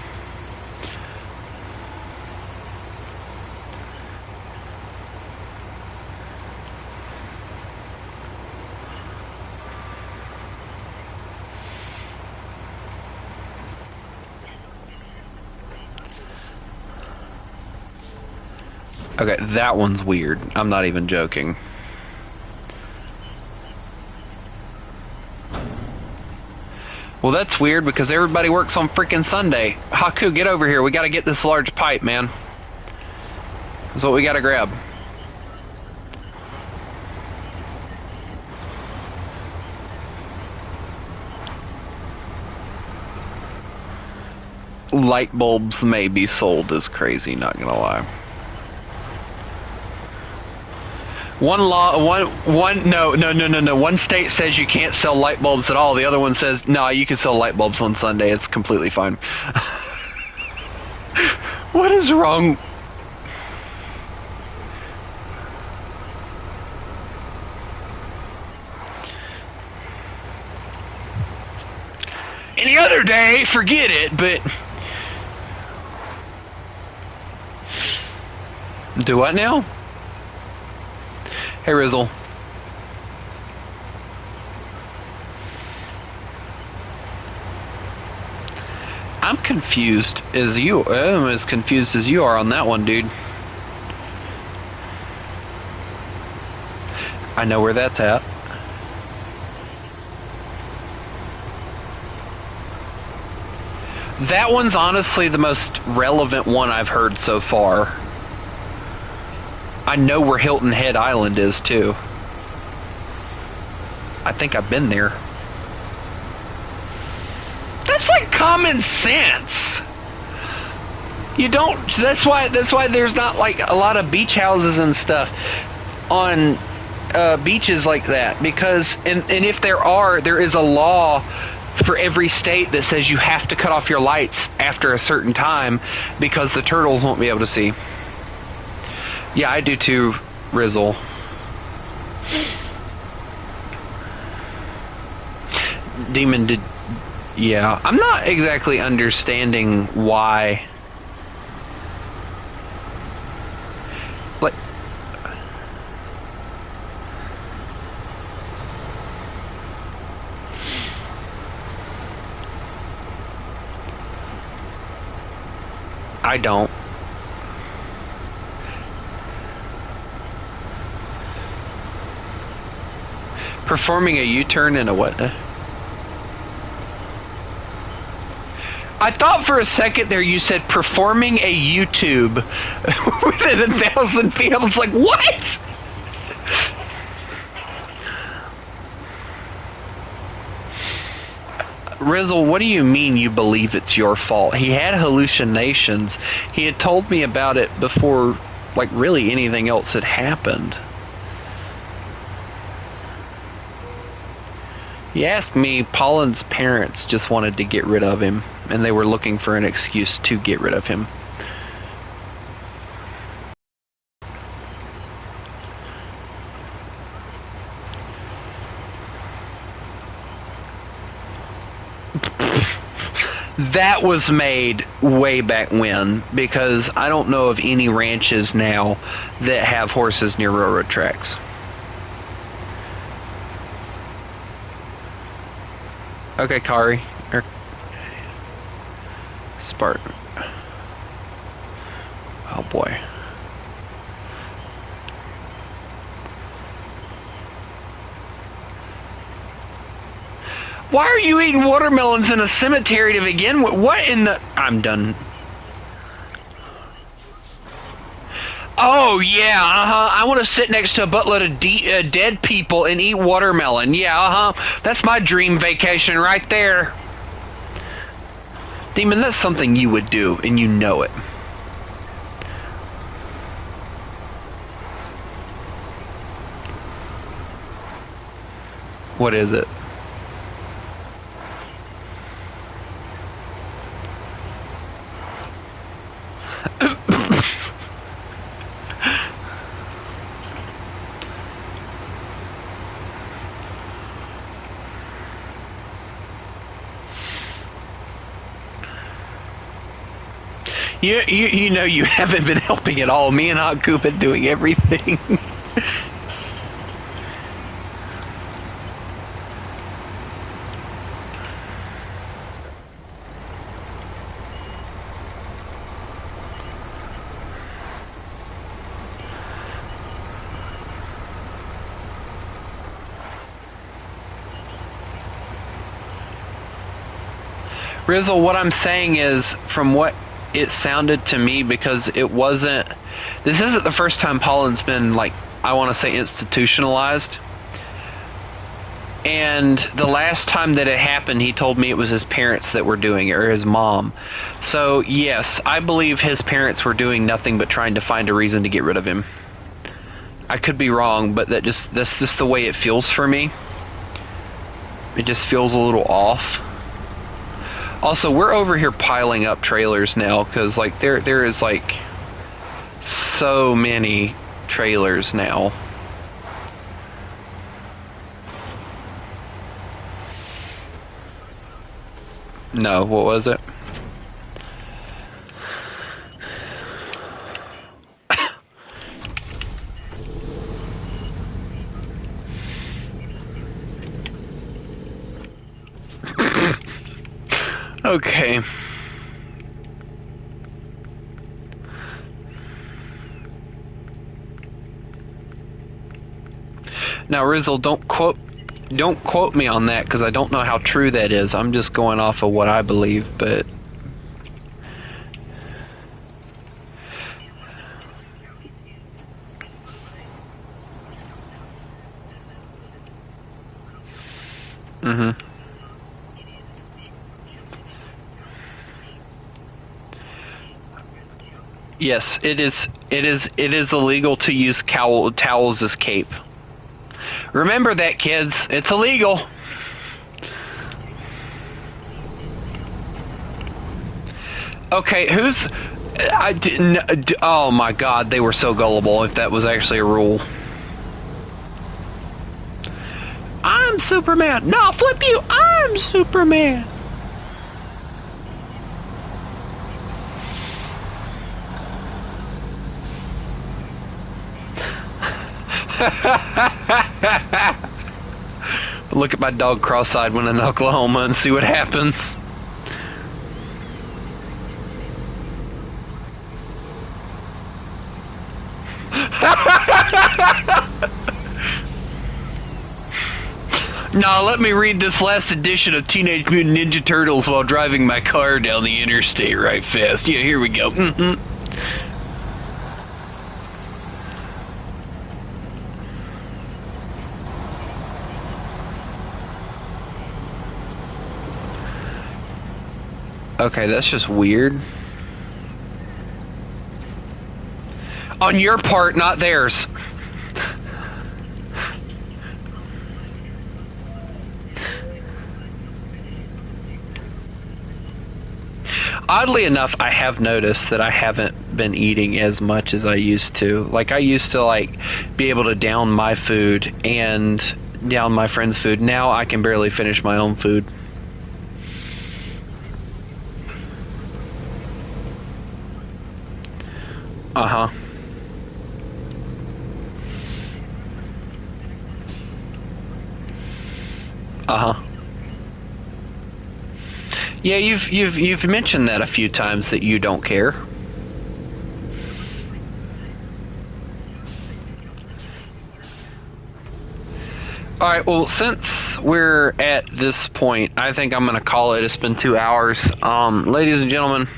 Okay, that one's weird. I'm not even joking. Well, that's weird because everybody works on freaking Sunday. Haku, get over here. We gotta get this large pipe, man. That's what we gotta grab. Light bulbs may be sold is crazy, not gonna lie. One state says you can't sell light bulbs at all. The other one says, no, you can sell light bulbs on Sunday. It's completely fine. What is wrong? Any other day, forget it, but... Do what now? Hey, Rizzle. I'm confused as you. I'm as confused as you are on that one, dude. I know where that's at. That one's honestly the most relevant one I've heard so far. I know where Hilton Head Island is, too. I think I've been there. That's like common sense. You don't... That's why there's not, like, a lot of beach houses and stuff on beaches like that. Because... And if there is a law for every state that says you have to cut off your lights after a certain time because the turtles won't be able to see. Yeah, I do too, Rizzle. Demon did... Yeah, I'm not exactly understanding why... Like... I don't. Performing a U-turn in a what? I thought for a second there you said performing a YouTube within 1,000 feet. I was like, what? Rizzle, what do you mean you believe it's your fault? He had hallucinations. He had told me about it before, like, really anything else had happened. He asked me, Pollen's parents just wanted to get rid of him, and they were looking for an excuse to get rid of him. That was made way back when, because I don't know of any ranches now that have horses near railroad tracks. Okay, Kari. Spartan. Oh boy. Why are you eating watermelons in a cemetery to begin with? What in the... I'm done. Oh, yeah, I want to sit next to a buttload of dead people and eat watermelon. Yeah, That's my dream vacation right there. Demon, that's something you would do, and you know it. What is it? You know you haven't been helping at all. Me and Hot Coop are doing everything. Rizzle, what I'm saying is, from what it sounded to me, because it wasn't... This isn't the first time Pollen's been, like, I want to say institutionalized. And the last time that it happened, he told me it was his parents that were doing it, or his mom. So, yes, I believe his parents were doing nothing but trying to find a reason to get rid of him. I could be wrong, but that's just the way it feels for me. It just feels a little off. Also, we're over here piling up trailers now, because, like, there is, like, so many trailers now. No, what was it? Okay. Now, Rizzle, don't quote me on that, because I don't know how true that is. I'm just going off of what I believe, but... Mm-hmm. Yes, it is illegal to use towels as cape. Remember that, kids. It's illegal. Okay, who's... I didn't... Oh my god, they were so gullible if that was actually a rule. I'm Superman. No, flip you. I'm Superman. Look at my dog cross-eyed when in Oklahoma and see what happens. Nah, let me read this last edition of Teenage Mutant Ninja Turtles while driving my car down the interstate right fast. Yeah, here we go. Okay, that's just weird. On your part, not theirs. Oddly enough, I have noticed that I haven't been eating as much as I used to. Like, I used to, like, be able to down my food and down my friend's food. Now I can barely finish my own food. Uh-huh. Uh-huh. Yeah, you've mentioned that a few times that you don't care. All right, well, since we're at this point, I think I'm going to call it. It's been 2 hours. Ladies and gentlemen,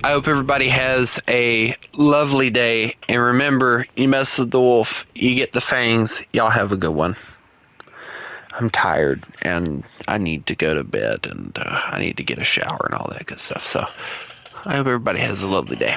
I hope everybody has a lovely day. And remember, you mess with the wolf, you get the fangs. Y'all have a good one. I'm tired, and I need to go to bed, and I need to get a shower and all that good stuff. So I hope everybody has a lovely day.